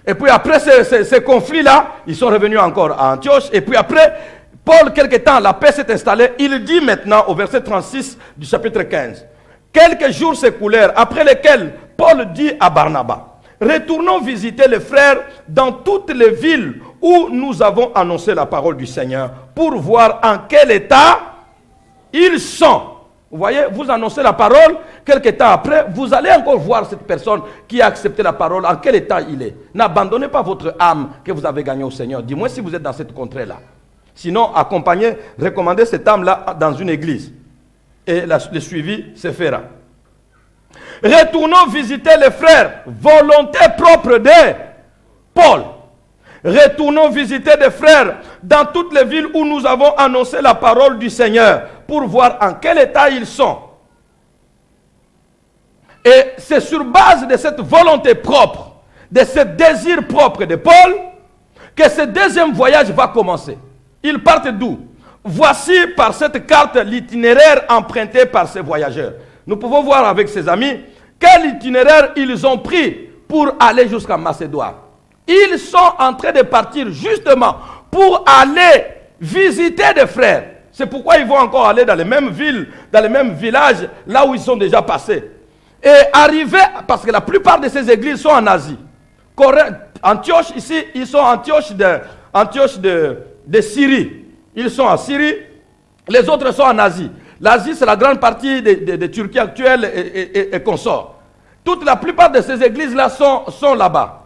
Et puis après ces conflits-là, ils sont revenus encore à Antioche. Et puis après, Paul, quelque temps, la paix s'est installée. Il dit maintenant au verset 36 du chapitre 15, quelques jours s'écoulèrent, après lesquels Paul dit à Barnabas, retournons visiter les frères dans toutes les villes où nous avons annoncé la parole du Seigneur pour voir en quel état ils sont. Vous voyez, vous annoncez la parole, quelques temps après, vous allez encore voir cette personne qui a accepté la parole, en quel état il est. N'abandonnez pas votre âme que vous avez gagnée au Seigneur. Dis-moi si vous êtes dans cette contrée-là. Sinon, accompagnez, recommandez cette âme-là dans une église. Et le suivi se fera. Retournons visiter les frères, volonté propre de Paul. Retournons visiter des frères dans toutes les villes où nous avons annoncé la parole du Seigneur pour voir en quel état ils sont. Et c'est sur base de cette volonté propre, de ce désir propre de Paul, que ce deuxième voyage va commencer. Ils partent d'où? Voici par cette carte l'itinéraire emprunté par ces voyageurs. Nous pouvons voir avec ses amis quel itinéraire ils ont pris pour aller jusqu'à Macédoine. Ils sont en train de partir justement pour aller visiter des frères. C'est pourquoi ils vont encore aller dans les mêmes villes, dans les mêmes villages, là où ils sont déjà passés. Et arriver, parce que la plupart de ces églises sont en Asie. Antioche, ici, ils sont en Antioche de Syrie. Ils sont en Syrie, les autres sont en Asie. L'Asie, c'est la grande partie de Turquie actuelle et consorts. La plupart de ces églises-là sont là-bas.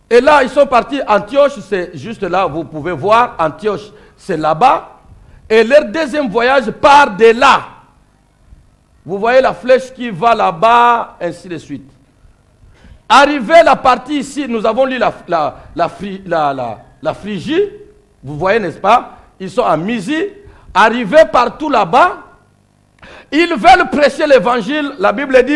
Et là, ils sont partis. Antioche, c'est juste là, vous pouvez voir. Antioche, c'est là-bas. Et leur deuxième voyage part de là. Vous voyez la flèche qui va là-bas, ainsi de suite. Arrivé la partie ici, nous avons lu la Phrygie. Vous voyez, n'est-ce pas? Ils sont à Mysie. Arrivés partout là-bas, ils veulent prêcher l'évangile. La Bible dit,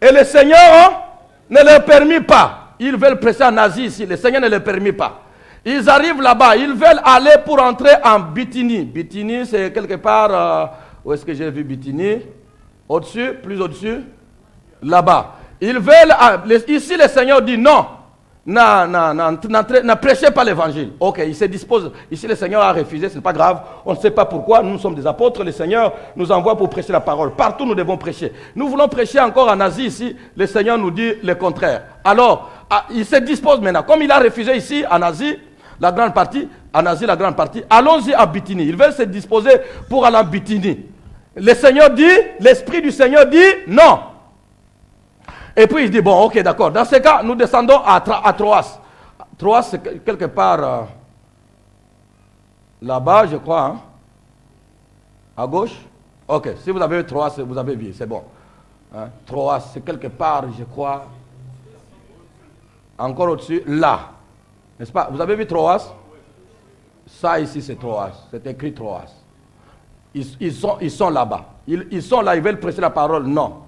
et le Seigneur ne leur permet pas. Ils veulent prêcher en Asie ici, le Seigneur ne leur permet pas. Ils arrivent là-bas, ils veulent aller pour entrer en Bithynie. Bithynie, c'est quelque part, où est-ce que j'ai vu Bithynie? Au-dessus, plus au-dessus, là-bas. Ils veulent, ici le Seigneur dit non. Ne prêchez pas l'évangile. Ok, il se dispose. Ici, le Seigneur a refusé, ce n'est pas grave. On ne sait pas pourquoi. Nous sommes des apôtres. Le Seigneur nous envoie pour prêcher la parole. Partout, nous devons prêcher. Nous voulons prêcher encore en Asie ici. Le Seigneur nous dit le contraire. Alors, il se dispose maintenant. Comme il a refusé ici, en Asie, la grande partie, allons-y à Bithynie. Ils veulent se disposer pour aller à Bithynie. Le Seigneur dit, l'Esprit du Seigneur dit non. Et puis il dit, bon, ok, d'accord. Dans ce cas, nous descendons à Troas. Troas, c'est quelque part là-bas, je crois. Hein? À gauche. Ok, si vous avez vu Troas, vous avez vu, c'est bon. Hein? Troas, c'est quelque part, je crois. Encore au-dessus, là. N'est-ce pas? Vous avez vu Troas? Ça ici, c'est Troas. C'est écrit Troas. Ils sont là-bas. Ils sont là, ils veulent prêcher la parole. Non.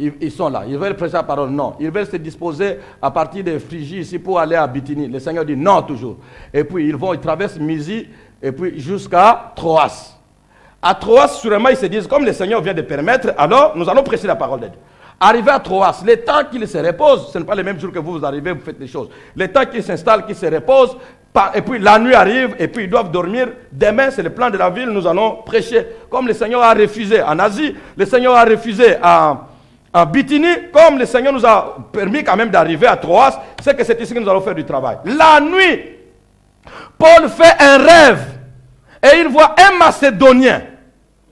Ils sont là, ils veulent prêcher la parole, non. Ils veulent se disposer à partir de Phrygie ici pour aller à Bithynie. Le Seigneur dit non toujours. Et puis ils traversent Mysie et puis jusqu'à Troas. À Troas, sûrement, ils se disent, comme le Seigneur vient de permettre, alors nous allons prêcher la parole de Dieu. Arrivé à Troas, le temps qu'ils se reposent, ce n'est pas le même jour que vous arrivez, vous faites les choses. Le temps qu'ils s'installent, qu'ils se reposent, et puis la nuit arrive, et puis ils doivent dormir. Demain, c'est le plan de la ville, nous allons prêcher. Comme le Seigneur a refusé en Asie, le Seigneur a refusé en Bithynie, comme le Seigneur nous a permis quand même d'arriver à Troas, c'est que c'est ici que nous allons faire du travail. La nuit, Paul fait un rêve et il voit un Macédonien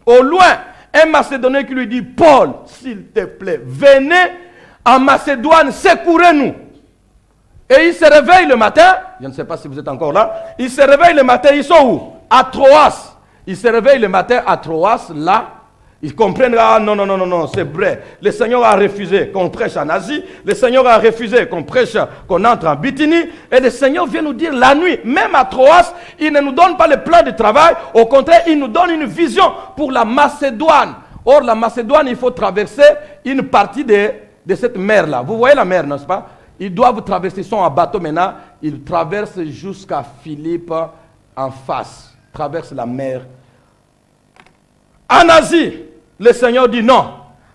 au loin, un Macédonien qui lui dit, Paul, s'il te plaît, venez en Macédoine, secourez-nous. Et ils se réveillent le matin. Je ne sais pas si vous êtes encore là. Ils se réveillent le matin. Ils sont où? À Troas. Ils se réveillent le matin à Troas, là. Ils comprennent, ah non, c'est vrai. Le Seigneur a refusé qu'on prêche en Asie. Le Seigneur a refusé qu'on prêche, qu'on entre en Bithynie. Et le Seigneur vient nous dire la nuit, même à Troas, il ne nous donne pas le plan de travail. Au contraire, il nous donne une vision pour la Macédoine. Or, la Macédoine, il faut traverser une partie de cette mer-là. Vous voyez la mer, n'est-ce pas? Ils doivent traverser, ils sont en bateau maintenant. Ils traversent jusqu'à Philippe en face. Ils traversent la mer. En Asie, le Seigneur dit non.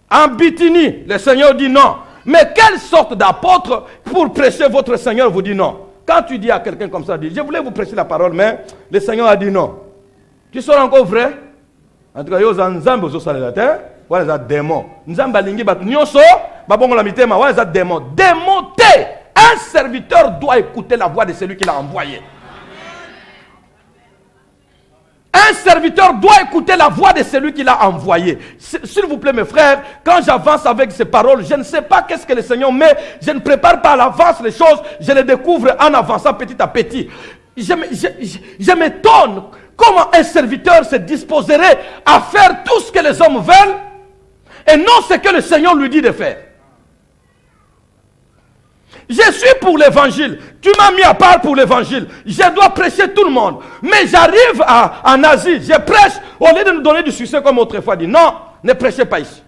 En Bithynie, le Seigneur dit non. Mais quelle sorte d'apôtre pour prêcher votre Seigneur vous dit non? Quand tu dis à quelqu'un comme ça, je voulais vous prêcher la parole, mais le Seigneur a dit non. Tu seras encore vrai? En tout cas, vous avez des démons. Démonté. Un serviteur doit écouter la voix de celui qui l'a envoyé. Un serviteur doit écouter la voix de celui qui l'a envoyé. S'il vous plaît, mes frères, quand j'avance avec ces paroles, je ne sais pas qu'est-ce que le Seigneur met. Je ne prépare pas à l'avance les choses. Je les découvre en avançant petit à petit. Je m'étonne comment un serviteur se disposerait à faire tout ce que les hommes veulent et non ce que le Seigneur lui dit de faire. Je suis pour l'évangile. Tu m'as mis à part pour l'évangile. Je dois prêcher tout le monde. Mais j'arrive en Asie, je prêche. Au lieu de nous donner du succès comme autrefois dit, non, ne prêchez pas ici.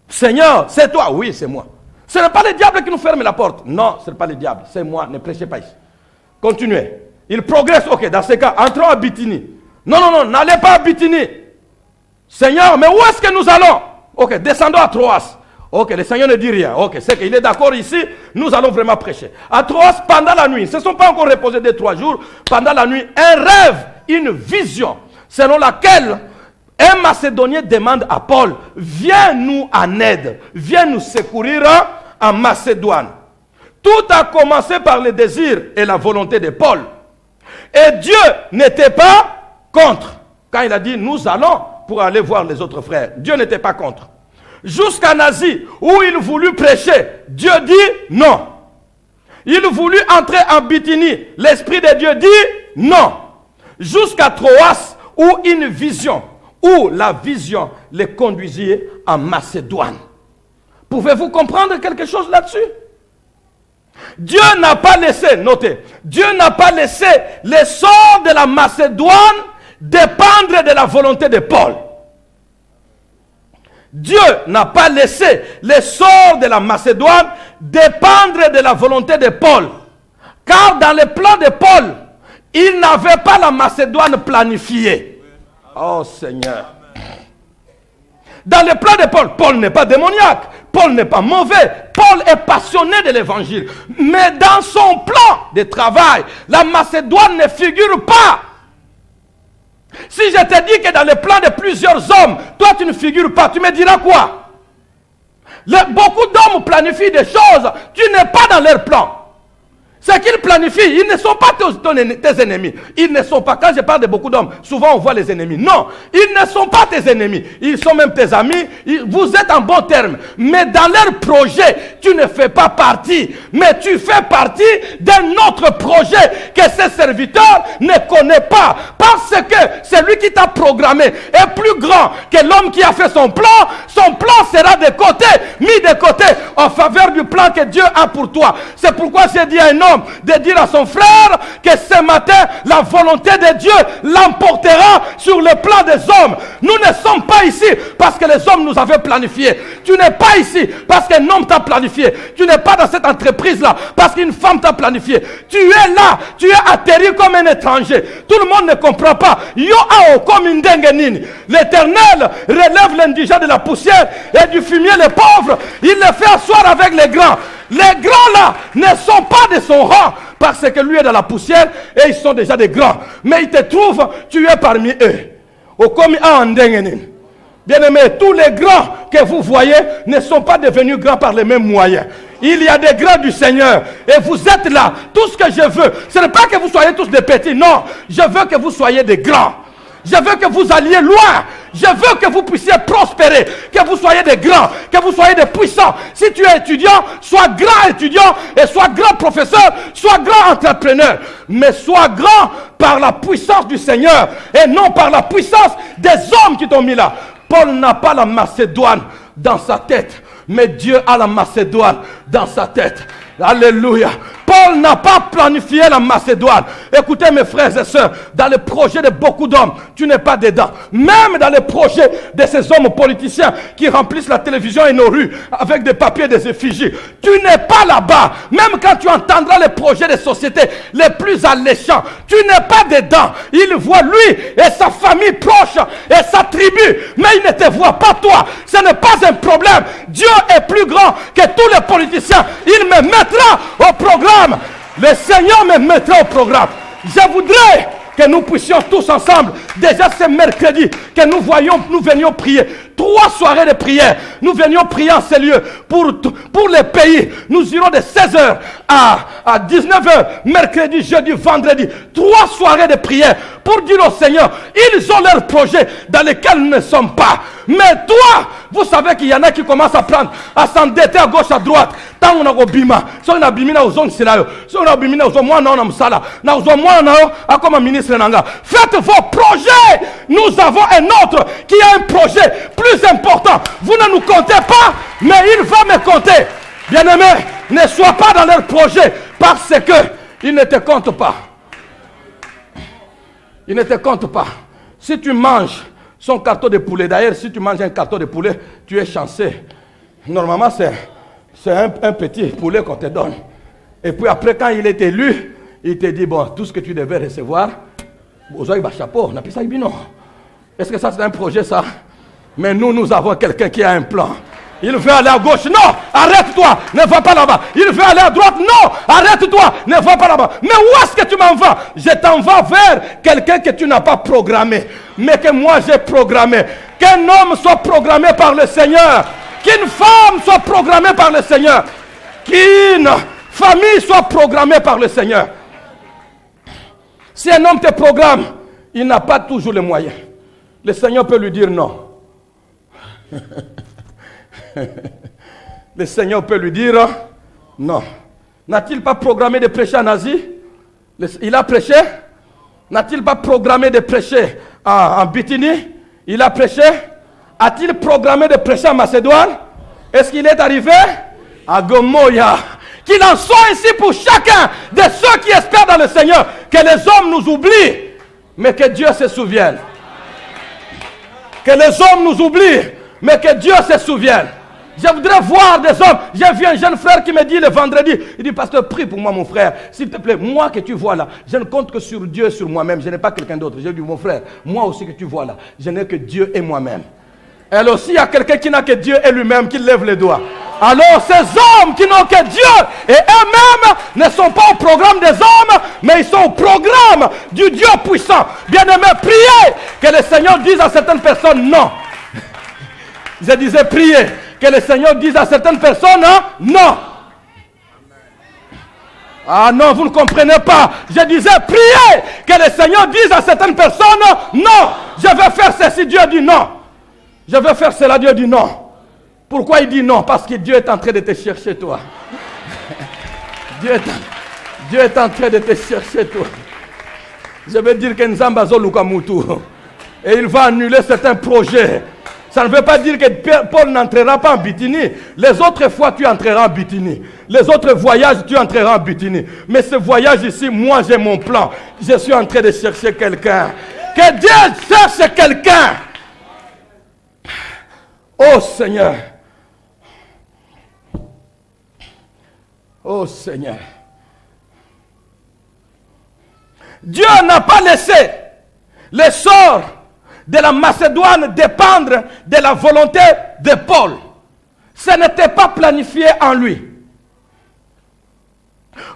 Seigneur, c'est toi. Oui, c'est moi. Ce n'est pas le diable qui nous ferme la porte. Non, ce n'est pas le diable. C'est moi, ne prêchez pas ici. Continuez. Il progresse. Ok, dans ce cas, entrons à Bithynie. Non, n'allez pas à Bithynie. Seigneur, mais où est-ce que nous allons? Ok, descendons à Troas. Ok, le Seigneur ne dit rien. Ok, c'est qu'il est d'accord ici. Nous allons vraiment prêcher. À Troas, pendant la nuit, ils ne se sont pas encore reposés des 3 jours. Pendant la nuit, un rêve, une vision, selon laquelle un Macédonien demande à Paul, viens nous en aide, viens nous secourir en Macédoine. Tout a commencé par le désir et la volonté de Paul. Et Dieu n'était pas contre. Quand il a dit, nous allons pour aller voir les autres frères. Dieu n'était pas contre. Jusqu'en Asie, où il voulut prêcher, Dieu dit non. Il voulut entrer en Bithynie, l'Esprit de Dieu dit non. Jusqu'à Troas, où une vision, où la vision les conduisait en Macédoine. Pouvez-vous comprendre quelque chose là-dessus? Dieu n'a pas laissé, notez, Dieu n'a pas laissé l'essor de la Macédoine dépendre de la volonté de Paul. Dieu n'a pas laissé l'essor de la Macédoine dépendre de la volonté de Paul. Car dans le plan de Paul, il n'avait pas la Macédoine planifiée. Oh Seigneur. Dans le plan de Paul, Paul n'est pas démoniaque. Paul n'est pas mauvais. Paul est passionné de l'évangile. Mais dans son plan de travail, la Macédoine ne figure pas. Si je te dis que dans le plan de plusieurs hommes, toi tu ne figures pas, tu me diras quoi? Beaucoup d'hommes planifient des choses, tu n'es pas dans leur plan. Ce qu'ils planifient, ils ne sont pas tes ennemis. Ils ne sont pas, quand je parle de beaucoup d'hommes, souvent on voit les ennemis. Non, ils ne sont pas tes ennemis. Ils sont même tes amis. Vous êtes en bon terme. Mais dans leur projet, tu ne fais pas partie. Mais tu fais partie d'un autre projet que ce serviteur ne connaît pas. Parce que celui qui t'a programmé est plus grand que l'homme qui a fait son plan. Son plan sera de côté, mis de côté, en faveur du plan que Dieu a pour toi. C'est pourquoi j'ai dit à un homme de dire à son frère que ce matin, la volonté de Dieu l'emportera sur le plan des hommes. Nous ne sommes pas ici parce que les hommes nous avaient planifié. Tu n'es pas ici parce qu'un homme t'a planifié. Tu n'es pas dans cette entreprise-là parce qu'une femme t'a planifié. Tu es là, tu es atterri comme un étranger. Tout le monde ne comprend pas. Yo ao comme une dengenine. L'Éternel relève l'indigent de la poussière et du fumier les pauvres. Il les fait asseoir avec les grands. Les grands là ne sont pas de son rang parce que lui est dans la poussière et ils sont déjà des grands. Mais ils te trouvent, tu es parmi eux. Bien aimé, tous les grands que vous voyez ne sont pas devenus grands par les mêmes moyens. Il y a des grands du Seigneur et vous êtes là. Tout ce que je veux, ce n'est pas que vous soyez tous des petits, non. Je veux que vous soyez des grands. Je veux que vous alliez loin. Je veux que vous puissiez prospérer, que vous soyez des grands, que vous soyez des puissants. Si tu es étudiant, sois grand étudiant et sois grand professeur, sois grand entrepreneur. Mais sois grand par la puissance du Seigneur et non par la puissance des hommes qui t'ont mis là. Paul n'a pas la Macédoine dans sa tête, mais Dieu a la Macédoine dans sa tête. Alléluia. Paul n'a pas planifié la Macédoine. Écoutez mes frères et sœurs, dans le projet de beaucoup d'hommes, tu n'es pas dedans. Même dans les projets de ces hommes politiciens qui remplissent la télévision et nos rues avec des papiers, des effigies, tu n'es pas là-bas. Même quand tu entendras les projets des sociétés les plus alléchants, tu n'es pas dedans. Il voit lui et sa famille proche et sa tribu, mais il ne te voit pas toi. Ce n'est pas un problème. Dieu est plus grand que tous les politiciens. Il me mettra au programme. Le Seigneur me mettra au programme. Je voudrais que nous puissions tous ensemble, déjà ce mercredi, que nous venions prier. 3 soirées de prière. Nous venions prier en ces lieux pour les pays. Nous irons de 16h à 19h, mercredi, jeudi, vendredi. 3 soirées de prière pour dire au Seigneur, ils ont leurs projets dans lesquels nous ne sommes pas. Mais toi, vous savez qu'il y en a qui commencent à s'endetter à gauche, à droite. Tant on a bima, si on a bimina aux zones, c'est là. Si on a bimina aux zones, moi, non, on a msala. Nous avons moi, on comme un ministre Nanga. Faites vos projets. Nous avons un autre qui a un projet plus important. Vous ne nous comptez pas, mais il va me compter. Bien-aimé, ne sois pas dans leur projet parce que il ne te compte pas. Il ne te compte pas. Si tu manges son carton de poulet, d'ailleurs, si tu manges un carton de poulet, tu es chanceux. Normalement, c'est un petit poulet qu'on te donne. Et puis après, quand il est élu, il te dit, bon, tout ce que tu devais recevoir, vous avez un chapeau, on appelle ça Ibino. Est-ce que ça, c'est un projet, ça? Mais nous avons quelqu'un qui a un plan. Il veut aller à gauche, non, arrête-toi, ne va pas là-bas. Il veut aller à droite, non, arrête-toi, ne va pas là-bas. Mais où est-ce que tu m'en vas? Je t'envoie vers quelqu'un que tu n'as pas programmé, mais que moi j'ai programmé. Qu'un homme soit programmé par le Seigneur, qu'une femme soit programmée par le Seigneur, qu'une famille soit programmée par le Seigneur. Si un homme te programme, il n'a pas toujours les moyens. Le Seigneur peut lui dire non. Le Seigneur peut lui dire non. N'a-t-il pas programmé de prêcher en Asie? Il a prêché. N'a-t-il pas programmé de prêcher en Bithynie? Il a prêché. A-t-il programmé de prêcher en Macédoine? Est-ce qu'il est arrivé? À Gomoya. Qu'il en soit ainsi pour chacun de ceux qui espèrent dans le Seigneur. Que les hommes nous oublient, mais que Dieu se souvienne. Que les hommes nous oublient, mais que Dieu se souvienne. Je voudrais voir des hommes. J'ai vu un jeune frère qui me dit le vendredi, il dit, pasteur, prie pour moi mon frère. S'il te plaît, moi que tu vois là, je ne compte que sur Dieu et sur moi-même. Je n'ai pas quelqu'un d'autre. J'ai dit, mon frère, moi aussi que tu vois là, je n'ai que Dieu et moi-même. Elle aussi, il y a quelqu'un qui n'a que Dieu et lui-même, qui lève les doigts. Alors ces hommes qui n'ont que Dieu et eux-mêmes ne sont pas au programme des hommes, mais ils sont au programme du Dieu puissant. Bien-aimé, priez que le Seigneur dise à certaines personnes non. Je disais priez que le Seigneur dise à certaines personnes non. Ah non, vous ne comprenez pas. Je disais priez que le Seigneur dise à certaines personnes non. Je vais faire ceci, Dieu dit non. Je vais faire cela, Dieu dit non. Pourquoi il dit non? Parce que Dieu est en train de te chercher toi. Dieu est en train de te chercher toi. Je vais dire que Nzambazo Lukamutu. Et il va annuler certains projets. Ça ne veut pas dire que Paul n'entrera pas en Bithynie. Les autres fois, tu entreras en Bithynie. Les autres voyages, tu entreras en Bithynie. Mais ce voyage ici, moi j'ai mon plan. Je suis en train de chercher quelqu'un. Que Dieu cherche quelqu'un. Oh Seigneur. Oh Seigneur. Dieu n'a pas laissé le sort de la Macédoine dépendre de la volonté de Paul. Ce n'était pas planifié en lui.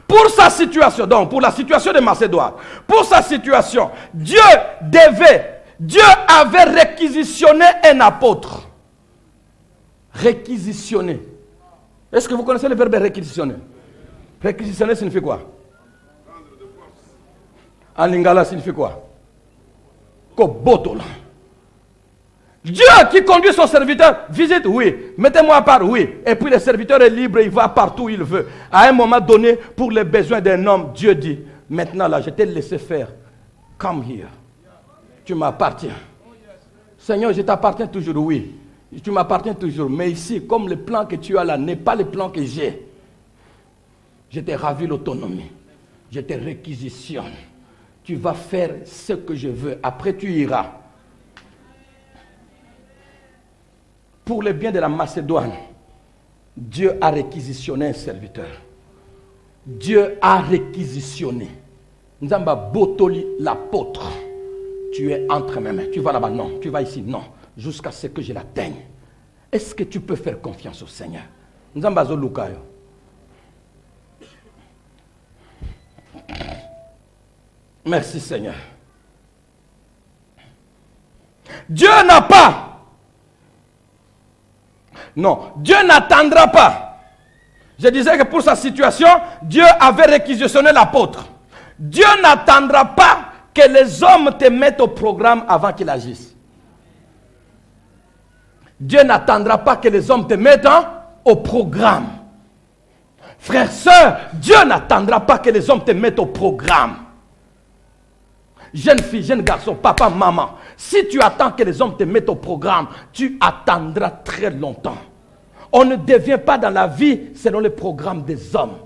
Pour sa situation, donc pour la situation de Macédoine, pour sa situation, Dieu avait réquisitionné un apôtre. Réquisitionner. Est-ce que vous connaissez le verbe réquisitionner? Réquisitionner signifie quoi? En lingala signifie quoi? Kobotola. Dieu qui conduit son serviteur, visite, oui. Mettez-moi à part, oui. Et puis le serviteur est libre, il va partout où il veut. À un moment donné, pour les besoins d'un homme, Dieu dit, maintenant là, je t'ai laissé faire. Come here. Tu m'appartiens. Seigneur, je t'appartiens toujours, oui. Tu m'appartiens toujours. Mais ici, comme le plan que tu as là n'est pas le plan que j'ai, je t'ai ravi l'autonomie. Je te réquisitionne. Tu vas faire ce que je veux. Après, tu iras. Pour le bien de la Macédoine, Dieu a réquisitionné un serviteur. Dieu a réquisitionné. Nzamba Botoli, l'apôtre. Tu es entre mes mains. Tu vas là-bas, non. Tu vas ici, non. Jusqu'à ce que je l'atteigne. Est-ce que tu peux faire confiance au Seigneur? Nzamba Zolukayo. Merci Seigneur. Dieu n'a pas. Non, Dieu n'attendra pas. Je disais que pour sa situation, Dieu avait réquisitionné l'apôtre. Dieu n'attendra pas que les hommes te mettent au programme avant qu'il agisse. Dieu n'attendra pas que les hommes te mettent au programme. Frères, sœurs, Dieu n'attendra pas que les hommes te mettent au programme. Jeune fille, jeune garçon, papa, maman, si tu attends que les hommes te mettent au programme, tu attendras très longtemps. On ne devient pas dans la vie selon le programme des hommes.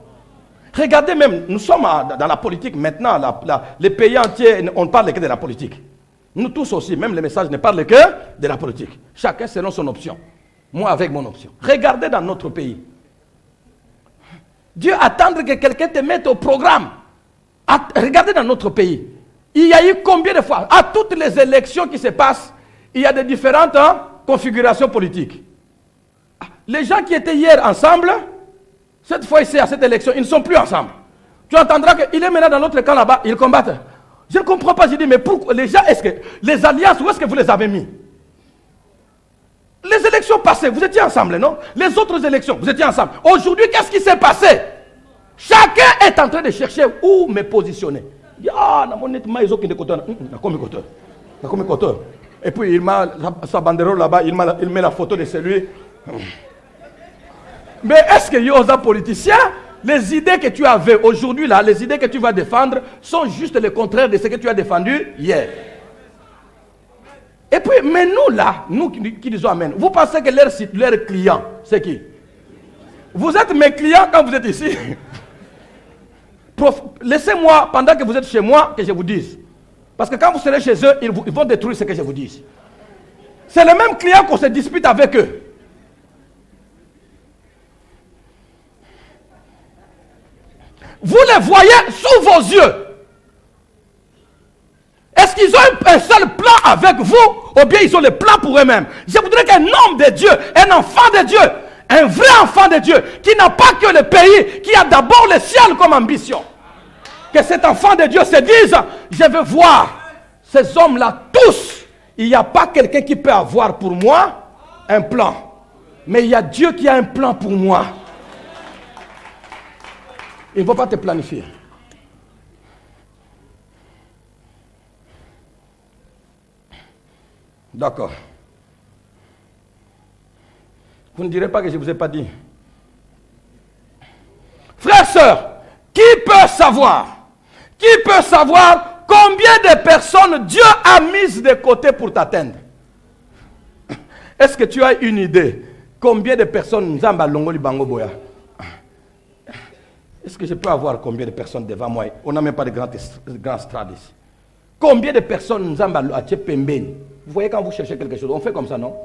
Regardez même, nous sommes dans la politique maintenant, les pays entiers, on ne parle que de la politique. Nous tous aussi, même les messages ne parlent que de la politique. Chacun selon son option. Moi avec mon option. Regardez dans notre pays. Dieu attend que quelqu'un te mette au programme. Regardez dans notre pays. Il y a eu combien de fois, à toutes les élections qui se passent, il y a des différentes configurations politiques. Les gens qui étaient hier ensemble, cette fois ici à cette élection, ils ne sont plus ensemble. Tu entendras qu'il est maintenant dans l'autre camp là-bas, ils combattent. Je ne comprends pas, je dis, mais pourquoi les gens, est-ce que les alliances, où est-ce que vous les avez mis? Les élections passées, vous étiez ensemble, non? Les autres élections, vous étiez ensemble. Aujourd'hui, qu'est-ce qui s'est passé? Chacun est en train de chercher où me positionner. Et puis il m'a sa banderole là-bas, il met la photo de celui. Mais est-ce que Yosa politicien, les idées que tu avais aujourd'hui là, les idées que tu vas défendre sont juste le contraire de ce que tu as défendu hier? Et puis, mais nous là, nous qui disons amen, vous pensez que leur client, c'est qui? Vous êtes mes clients quand vous êtes ici. Laissez-moi, pendant que vous êtes chez moi, que je vous dise. Parce que quand vous serez chez eux, ils vont détruire ce que je vous dis. C'est le même client qu'on se dispute avec eux. Vous les voyez sous vos yeux. Est-ce qu'ils ont un seul plan avec vous ou bien ils ont le plan pour eux-mêmes? Je voudrais qu'un homme de Dieu, un enfant de Dieu, un vrai enfant de Dieu, qui n'a pas que le pays, qui a d'abord le ciel comme ambition. Que cet enfant de Dieu se dise, je veux voir ces hommes-là tous. Il n'y a pas quelqu'un qui peut avoir pour moi un plan. Mais il y a Dieu qui a un plan pour moi. Il ne va pas te planifier. D'accord. Vous ne direz pas que je ne vous ai pas dit. Frères, sœurs, qui peut savoir combien de personnes Dieu a mises de côté pour t'atteindre? Est-ce que tu as une idée? Combien de personnes Nzamba Longoli Bango Boya? Est-ce que je peux avoir combien de personnes devant moi? On n'a même pas de grands strades ici. Combien de personnes Nzamba Pembeni? Vous voyez quand vous cherchez quelque chose, on fait comme ça, non?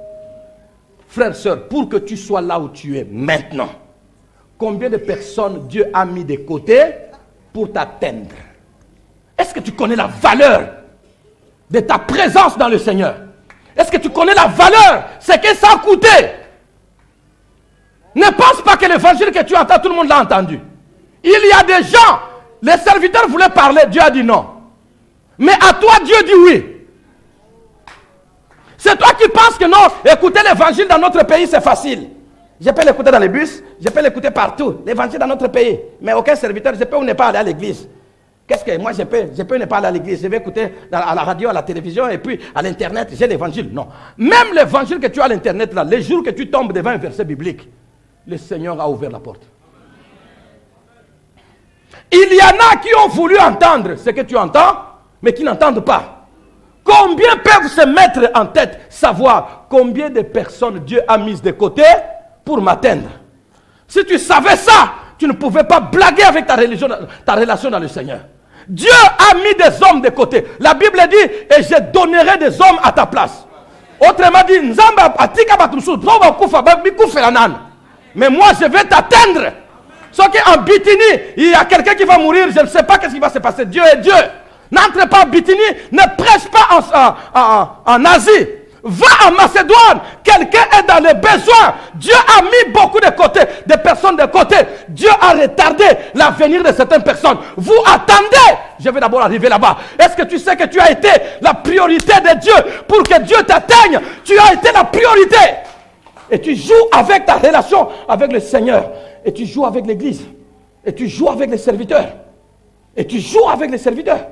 Frères, sœurs, pour que tu sois là où tu es maintenant, combien de personnes Dieu a mis de côté pour t'atteindre? Est-ce que tu connais la valeur de ta présence dans le Seigneur? Est-ce que tu connais la valeur? C'est que ça a coûté. Ne pense pas que l'évangile que tu entends, tout le monde l'a entendu. Il y a des gens, les serviteurs voulaient parler, Dieu a dit non. Mais à toi, Dieu dit oui. C'est toi qui penses que non, écouter l'évangile dans notre pays, c'est facile. Je peux l'écouter dans les bus, je peux l'écouter partout. L'évangile dans notre pays. Mais aucun serviteur, je peux ou ne pas aller à l'église. Qu'est-ce que moi je peux ne pas aller à l'église, je vais écouter à la radio, à la télévision et puis à l'internet, j'ai l'évangile. Non. Même l'évangile que tu as à l'internet là, les jours que tu tombes devant un verset biblique, le Seigneur a ouvert la porte. Il y en a qui ont voulu entendre ce que tu entends, mais qui n'entendent pas. Combien peuvent se mettre en tête, savoir combien de personnes Dieu a mises de côté pour m'atteindre? Si tu savais ça, tu ne pouvais pas blaguer avec ta relation dans le Seigneur. Dieu a mis des hommes de côté. La Bible dit, et je donnerai des hommes à ta place. Autrement dit, mais moi je vais t'atteindre. Sauf qu'en Bithynie, il y a quelqu'un qui va mourir, je ne sais pas ce qui va se passer. Dieu est Dieu. N'entre pas en Bithynie, ne prêche pas en Asie. Va en Macédoine, quelqu'un est dans les besoins. Dieu a mis beaucoup de côté, des personnes de côté. Dieu a retardé l'avenir de certaines personnes. Vous attendez, je vais d'abord arriver là-bas. Est-ce que tu sais que tu as été la priorité de Dieu pour que Dieu t'atteigne? Tu as été la priorité. Et tu joues avec ta relation avec le Seigneur. Et tu joues avec l'église. Et tu joues avec les serviteurs. Et tu joues avec les serviteurs.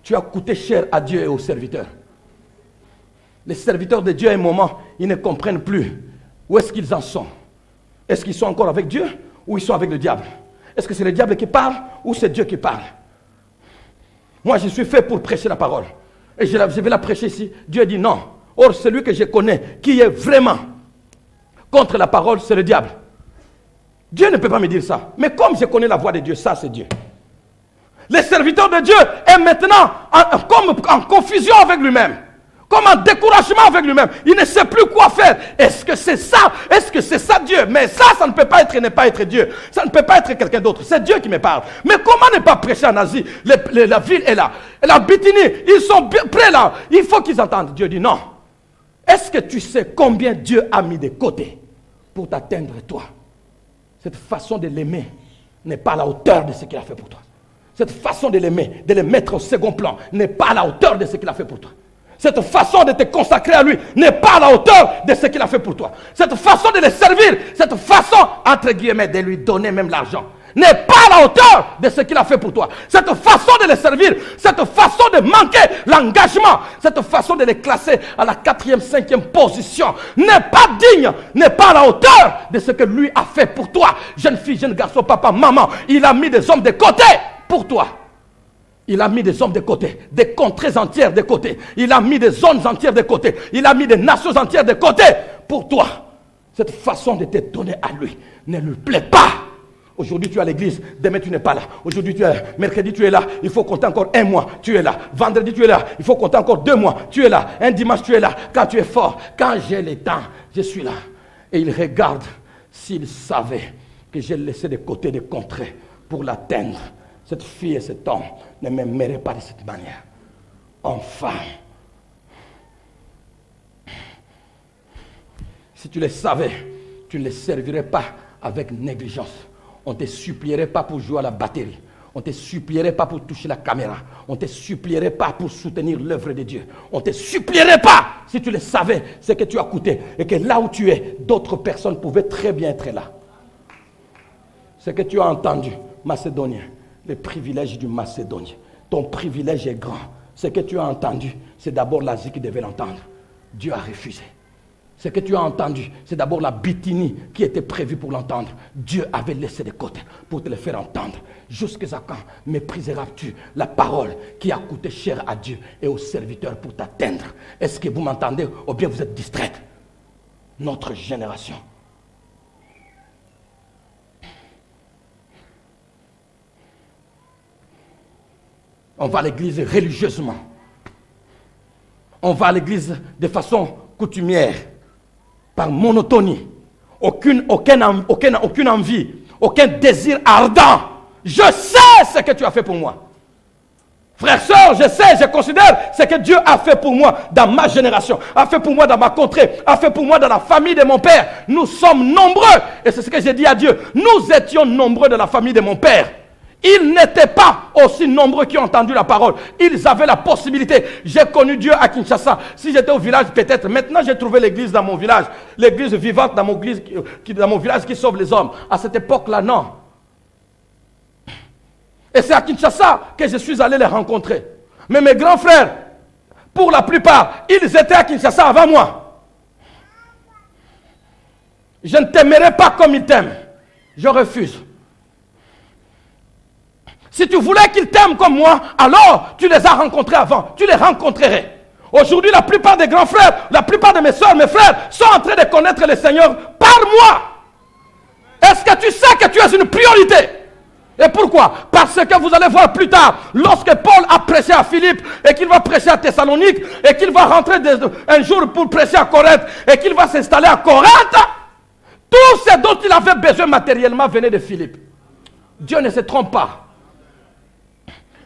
Tu as coûté cher à Dieu et aux serviteurs. Les serviteurs de Dieu, à un moment, ils ne comprennent plus où est-ce qu'ils en sont. Est-ce qu'ils sont encore avec Dieu ou ils sont avec le diable? Est-ce que c'est le diable qui parle ou c'est Dieu qui parle? Moi, je suis fait pour prêcher la parole. Et je vais la prêcher ici. Dieu dit non. Or, celui que je connais, qui est vraiment contre la parole, c'est le diable. Dieu ne peut pas me dire ça. Mais comme je connais la voix de Dieu, ça c'est Dieu. Le serviteur de Dieu est maintenant comme en confusion avec lui-même. Comme en découragement avec lui-même. Il ne sait plus quoi faire. Est-ce que c'est ça? Est-ce que c'est ça Dieu? Mais ça ne peut pas être, ne pas être Dieu. Ça ne peut pas être quelqu'un d'autre. C'est Dieu qui me parle. Mais comment ne pas prêcher en Asie? La ville est là. La Bithynie, ils sont prêts là. Il faut qu'ils entendent. Dieu dit non. Est-ce que tu sais combien Dieu a mis de côté pour t'atteindre toi? Cette façon de l'aimer n'est pas à la hauteur de ce qu'il a fait pour toi. Cette façon de l'aimer, de le mettre au second plan, n'est pas à la hauteur de ce qu'il a fait pour toi. Cette façon de te consacrer à lui n'est pas à la hauteur de ce qu'il a fait pour toi. Cette façon de le servir, cette façon, entre guillemets, de lui donner même l'argent, n'est pas à la hauteur de ce qu'il a fait pour toi. Cette façon de le servir, cette façon de manquer l'engagement, cette façon de le classer à la 4e, 5e position, n'est pas digne, n'est pas à la hauteur de ce que lui a fait pour toi. Jeune fille, jeune garçon, papa, maman, il a mis des hommes de côté pour toi. Il a mis des hommes de côté, des contrées entières de côté. Il a mis des zones entières de côté. Il a mis des nations entières de côté pour toi. Cette façon de te donner à lui ne lui plaît pas. Aujourd'hui tu es à l'église, demain tu n'es pas là. Aujourd'hui tu es là, mercredi tu es là, il faut compter encore un mois, tu es là. Vendredi tu es là, il faut compter encore 2 mois, tu es là. Un dimanche tu es là, quand tu es fort, quand j'ai le temps, je suis là. Et il regarde s'il savait que j'ai laissé de côté des contrées pour l'atteindre. Cette fille et cet homme ne m'aimeraient pas de cette manière. Enfin, si tu le savais, tu ne les servirais pas avec négligence. On ne te supplierait pas pour jouer à la batterie. On ne te supplierait pas pour toucher la caméra. On ne te supplierait pas pour soutenir l'œuvre de Dieu. On ne te supplierait pas si tu le savais, ce que tu as coûté. Et que là où tu es, d'autres personnes pouvaient très bien être là. Ce que tu as entendu, Macédonien, le privilège du Macédonien. Ton privilège est grand. Ce que tu as entendu, c'est d'abord l'Asie qui devait l'entendre. Dieu a refusé. Ce que tu as entendu, c'est d'abord la Bithynie qui était prévue pour l'entendre. Dieu avait laissé de côté pour te le faire entendre. Jusqu'à quand mépriseras-tu la parole qui a coûté cher à Dieu et aux serviteurs pour t'atteindre? Est-ce que vous m'entendez ou bien vous êtes distraite? Notre génération. On va à l'église religieusement. On va à l'église de façon coutumière, par monotonie. Aucune envie, aucun désir ardent. Je sais ce que tu as fait pour moi. Frères, sœurs, je sais, je considère ce que Dieu a fait pour moi dans ma génération, a fait pour moi dans ma contrée, a fait pour moi dans la famille de mon père. Nous sommes nombreux. Et c'est ce que j'ai dit à Dieu. Nous étions nombreux dans la famille de mon père. Ils n'étaient pas aussi nombreux qui ont entendu la parole. Ils avaient la possibilité. J'ai connu Dieu à Kinshasa. Si j'étais au village, peut-être. Maintenant, j'ai trouvé l'église dans mon village. L'église vivante dans mon village qui sauve les hommes. À cette époque-là, non. Et c'est à Kinshasa que je suis allé les rencontrer. Mais mes grands frères, pour la plupart, ils étaient à Kinshasa avant moi. Je ne t'aimerai pas comme ils t'aiment. Je refuse. Si tu voulais qu'ils t'aiment comme moi, alors tu les as rencontrés avant. Tu les rencontrerais. Aujourd'hui, la plupart des grands frères, la plupart de mes soeurs, mes frères, sont en train de connaître le Seigneur par moi. Est-ce que tu sais que tu es une priorité? Et pourquoi? Parce que vous allez voir plus tard, lorsque Paul a prêché à Philippe, et qu'il va prêcher à Thessalonique, et qu'il va rentrer un jour pour prêcher à Corinthe, et qu'il va s'installer à Corinthe, tout ce dont il avait besoin matériellement venait de Philippe. Dieu ne se trompe pas.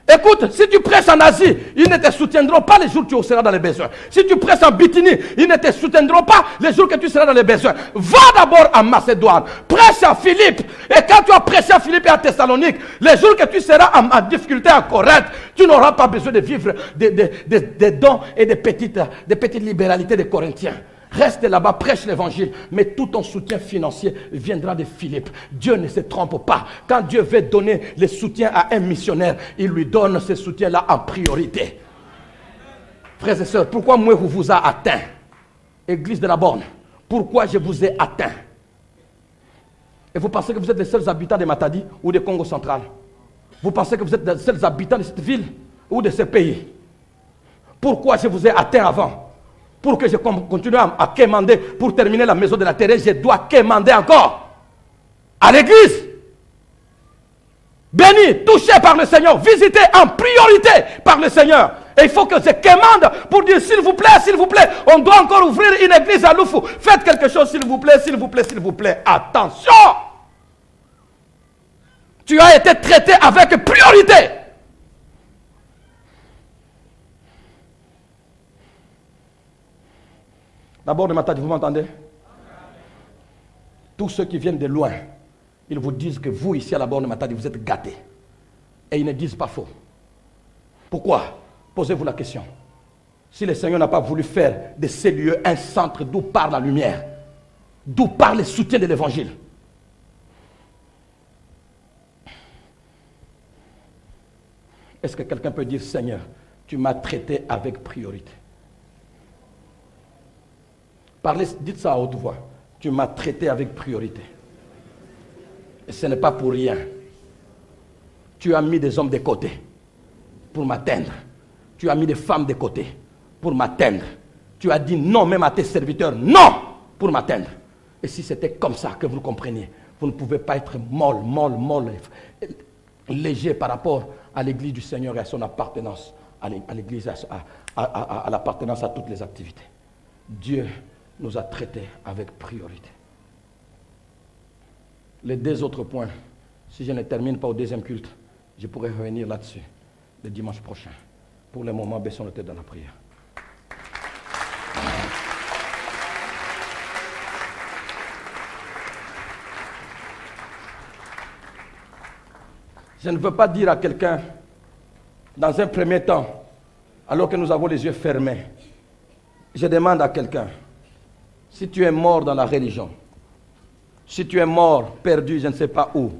Écoute, si tu prêches en Asie, ils ne te soutiendront pas les jours où tu seras dans les besoins. Si tu prêches en Bithynie, ils ne te soutiendront pas les jours que tu seras dans les besoins. Va d'abord en Macédoine, prêche à Philippe. Et quand tu as prêché à Philippe et à Thessalonique, les jours que tu seras en difficulté à Corinthe, tu n'auras pas besoin de vivre des dons et des petites libéralités des Corinthiens. Reste là-bas, prêche l'évangile, mais tout ton soutien financier viendra de Philippe. Dieu ne se trompe pas. Quand Dieu veut donner le soutien à un missionnaire, il lui donne ce soutien-là en priorité. Frères et sœurs, pourquoi moi je vous ai atteint? Église de la Borne, pourquoi je vous ai atteint? Et vous pensez que vous êtes les seuls habitants de Matadi ou de Congo central? Vous pensez que vous êtes les seuls habitants de cette ville ou de ce pays? Pourquoi je vous ai atteint avant? Pour que je continue à quémander, pour terminer la maison de la terre, je dois quémander encore à l'église. Béni, touché par le Seigneur, visité en priorité par le Seigneur. Et il faut que je quémande pour dire s'il vous plaît, on doit encore ouvrir une église à Loufou. Faites quelque chose s'il vous plaît, s'il vous plaît, s'il vous plaît. Attention! Tu as été traité avec priorité. D'abord de Matadi, vous m'entendez? Tous ceux qui viennent de loin, ils vous disent que vous, ici à la borne de Matadi, vous êtes gâtés. Et ils ne disent pas faux. Pourquoi? Posez-vous la question. Si le Seigneur n'a pas voulu faire de ces lieux un centre d'où part la lumière, d'où part le soutien de l'évangile. Est-ce que quelqu'un peut dire, Seigneur, tu m'as traité avec priorité? Parlez, dites ça à haute voix. Tu m'as traité avec priorité. Et ce n'est pas pour rien. Tu as mis des hommes de côté pour m'atteindre. Tu as mis des femmes de côté pour m'atteindre. Tu as dit non même à tes serviteurs, non pour m'atteindre. Et si c'était comme ça que vous le compreniez, vous ne pouvez pas être molle, léger par rapport à l'église du Seigneur et à son appartenance à l'église, à l'appartenance à toutes les activités. Dieu nous a traités avec priorité. Les deux autres points, si je ne termine pas au deuxième culte, je pourrais revenir là-dessus le dimanche prochain. Pour le moment, baissons la tête dans la prière. Je ne veux pas dire à quelqu'un, dans un premier temps, alors que nous avons les yeux fermés, je demande à quelqu'un, si tu es mort dans la religion, si tu es mort, perdu, je ne sais pas où,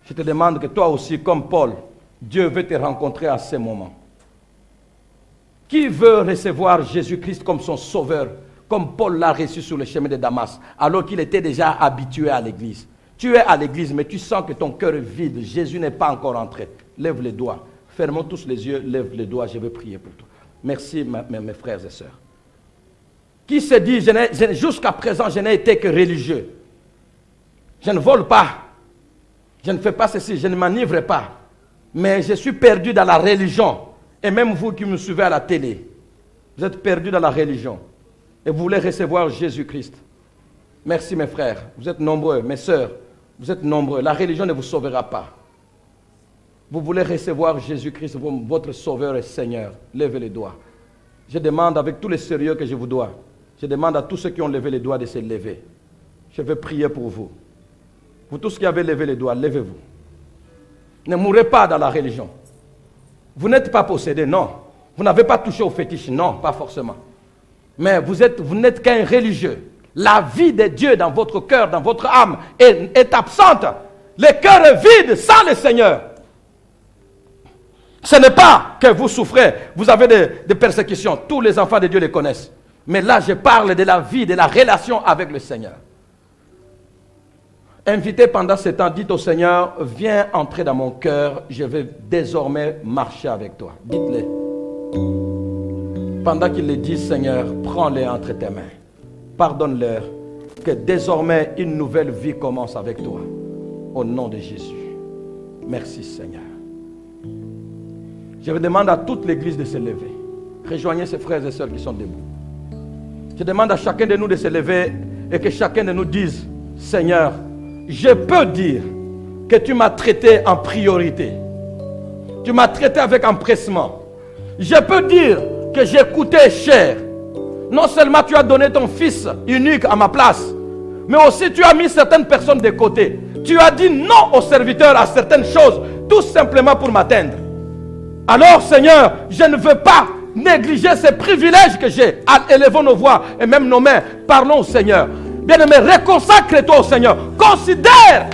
je te demande que toi aussi, comme Paul, Dieu veut te rencontrer à ce moment. Qui veut recevoir Jésus-Christ comme son sauveur, comme Paul l'a reçu sur le chemin de Damas, alors qu'il était déjà habitué à l'église? Tu es à l'église, mais tu sens que ton cœur est vide. Jésus n'est pas encore entré. Lève les doigts. Fermons tous les yeux, lève les doigts, je vais prier pour toi. Merci mes frères et sœurs. Qui se dit, jusqu'à présent, je n'ai été que religieux. Je ne vole pas. Je ne fais pas ceci, je ne m'enivre pas. Mais je suis perdu dans la religion. Et même vous qui me suivez à la télé, vous êtes perdus dans la religion. Et vous voulez recevoir Jésus-Christ. Merci mes frères, vous êtes nombreux, mes sœurs, vous êtes nombreux. La religion ne vous sauvera pas. Vous voulez recevoir Jésus-Christ, votre Sauveur et Seigneur. Levez les doigts. Je demande avec tout le sérieux que je vous dois, je demande à tous ceux qui ont levé les doigts de se lever. Je vais prier pour vous. Vous tous qui avez levé les doigts, levez-vous. Ne mourrez pas dans la religion. Vous n'êtes pas possédé, non. Vous n'avez pas touché au fétiche, non, pas forcément. Mais vous n'êtes qu'un religieux. La vie de Dieu dans votre cœur, dans votre âme est absente. Le cœur est vide sans le Seigneur. Ce n'est pas que vous souffrez, vous avez des persécutions. Tous les enfants de Dieu les connaissent. Mais là, je parle de la vie, de la relation avec le Seigneur. Invitez pendant ce temps, dites au Seigneur, viens entrer dans mon cœur, je vais désormais marcher avec toi. Dites-le. Pendant qu'ils le disent, Seigneur, prends-les entre tes mains. Pardonne-leur, que désormais une nouvelle vie commence avec toi. Au nom de Jésus. Merci Seigneur. Je demande à toute l'église de se lever. Rejoignez ces frères et sœurs qui sont debout. Je demande à chacun de nous de se lever et que chacun de nous dise, Seigneur, je peux dire que tu m'as traité en priorité. Tu m'as traité avec empressement. Je peux dire que j'ai coûté cher. Non seulement tu as donné ton fils unique à ma place, mais aussi tu as mis certaines personnes de côté. Tu as dit non aux serviteurs à certaines choses, tout simplement pour m'atteindre. Alors Seigneur, je ne veux pas négliger ces privilèges que j'ai. Élevons nos voix et même nos mains. Parlons au Seigneur. Bien-aimé, reconsacre-toi au Seigneur. Considère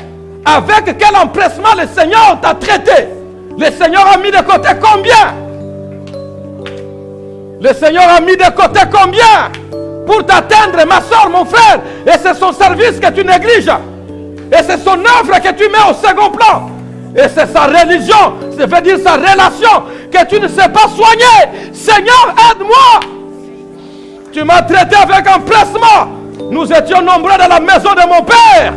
avec quel empressement le Seigneur t'a traité. Le Seigneur a mis de côté combien? Le Seigneur a mis de côté combien pour t'atteindre, ma soeur, mon frère? Et c'est son service que tu négliges. Et c'est son œuvre que tu mets au second plan. Et c'est sa religion, ça veut dire sa relation, que tu ne sais pas soigner. Seigneur, aide-moi. Tu m'as traité avec empressement. Nous étions nombreux dans la maison de mon Père.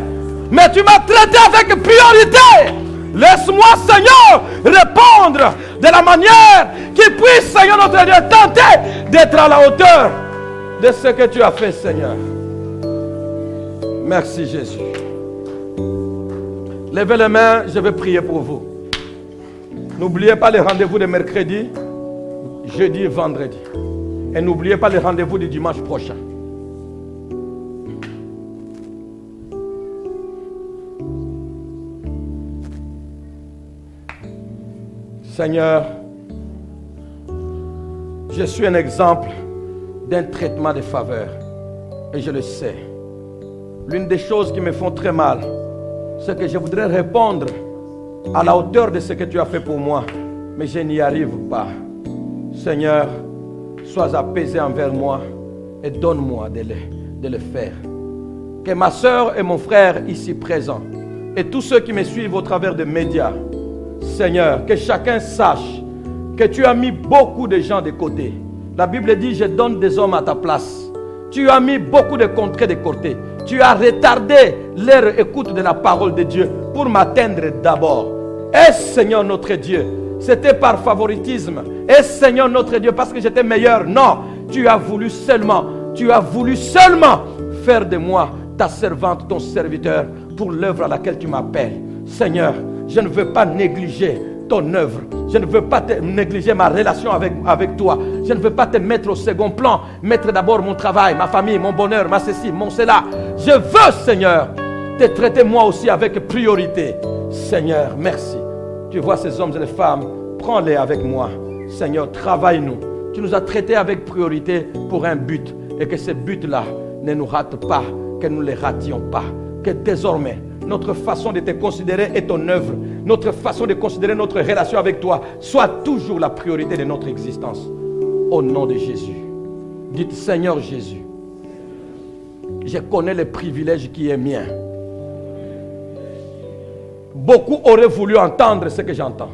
Mais tu m'as traité avec priorité. Laisse-moi, Seigneur, répondre de la manière qui puisse, Seigneur notre Dieu, tenter d'être à la hauteur de ce que tu as fait, Seigneur. Merci, Jésus. Levez les mains, je vais prier pour vous. N'oubliez pas les rendez-vous de mercredi, jeudi et vendredi. Et n'oubliez pas les rendez-vous du dimanche prochain. Seigneur, je suis un exemple d'un traitement de faveur. Et je le sais. L'une des choses qui me font très mal, c'est que je voudrais répondre à la hauteur de ce que tu as fait pour moi. Mais je n'y arrive pas. Seigneur, sois apaisé envers moi et donne-moi de le faire. Que ma soeur et mon frère ici présents et tous ceux qui me suivent au travers des médias, Seigneur, que chacun sache que tu as mis beaucoup de gens de côté. La Bible dit, je donne des hommes à ta place. Tu as mis beaucoup de contrées de côté. Tu as retardé leur écoute de la parole de Dieu pour m'atteindre d'abord. Et Seigneur notre Dieu, c'était par favoritisme. Et Seigneur notre Dieu, parce que j'étais meilleur. Non, tu as voulu seulement faire de moi ta servante, ton serviteur, pour l'œuvre à laquelle tu m'appelles. Seigneur, je ne veux pas négliger ton œuvre. Je ne veux pas négliger ma relation avec toi. Je ne veux pas te mettre au second plan. Mettre d'abord mon travail, ma famille, mon bonheur, ma ceci, mon cela. Je veux, Seigneur, te traiter moi aussi avec priorité. Seigneur, merci. Tu vois ces hommes et les femmes, prends-les avec moi. Seigneur, travaille-nous. Tu nous as traités avec priorité pour un but. Et que ce but-là ne nous rate pas, que nous ne les rations pas. Que désormais, notre façon de te considérer et ton œuvre, notre façon de considérer notre relation avec toi, soit toujours la priorité de notre existence. Au nom de Jésus. Dites, Seigneur Jésus, je connais le privilège qui est mien. Beaucoup auraient voulu entendre ce que j'entends.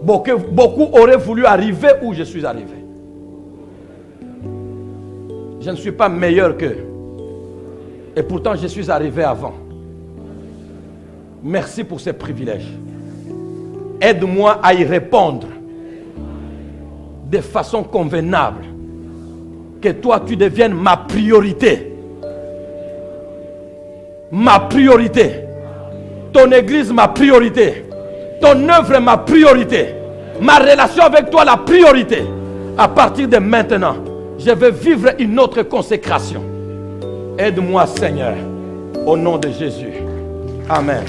Beaucoup auraient voulu arriver où je suis arrivé. Je ne suis pas meilleur qu'eux. Et pourtant, je suis arrivé avant. Merci pour ces privilèges. Aide-moi à y répondre de façon convenable. Que toi, tu deviennes ma priorité. Ma priorité. Ton église, ma priorité. Ton œuvre, ma priorité. Ma relation avec toi, la priorité. À partir de maintenant, je vais vivre une autre consécration. Aide-moi, Seigneur, au nom de Jésus. Amen.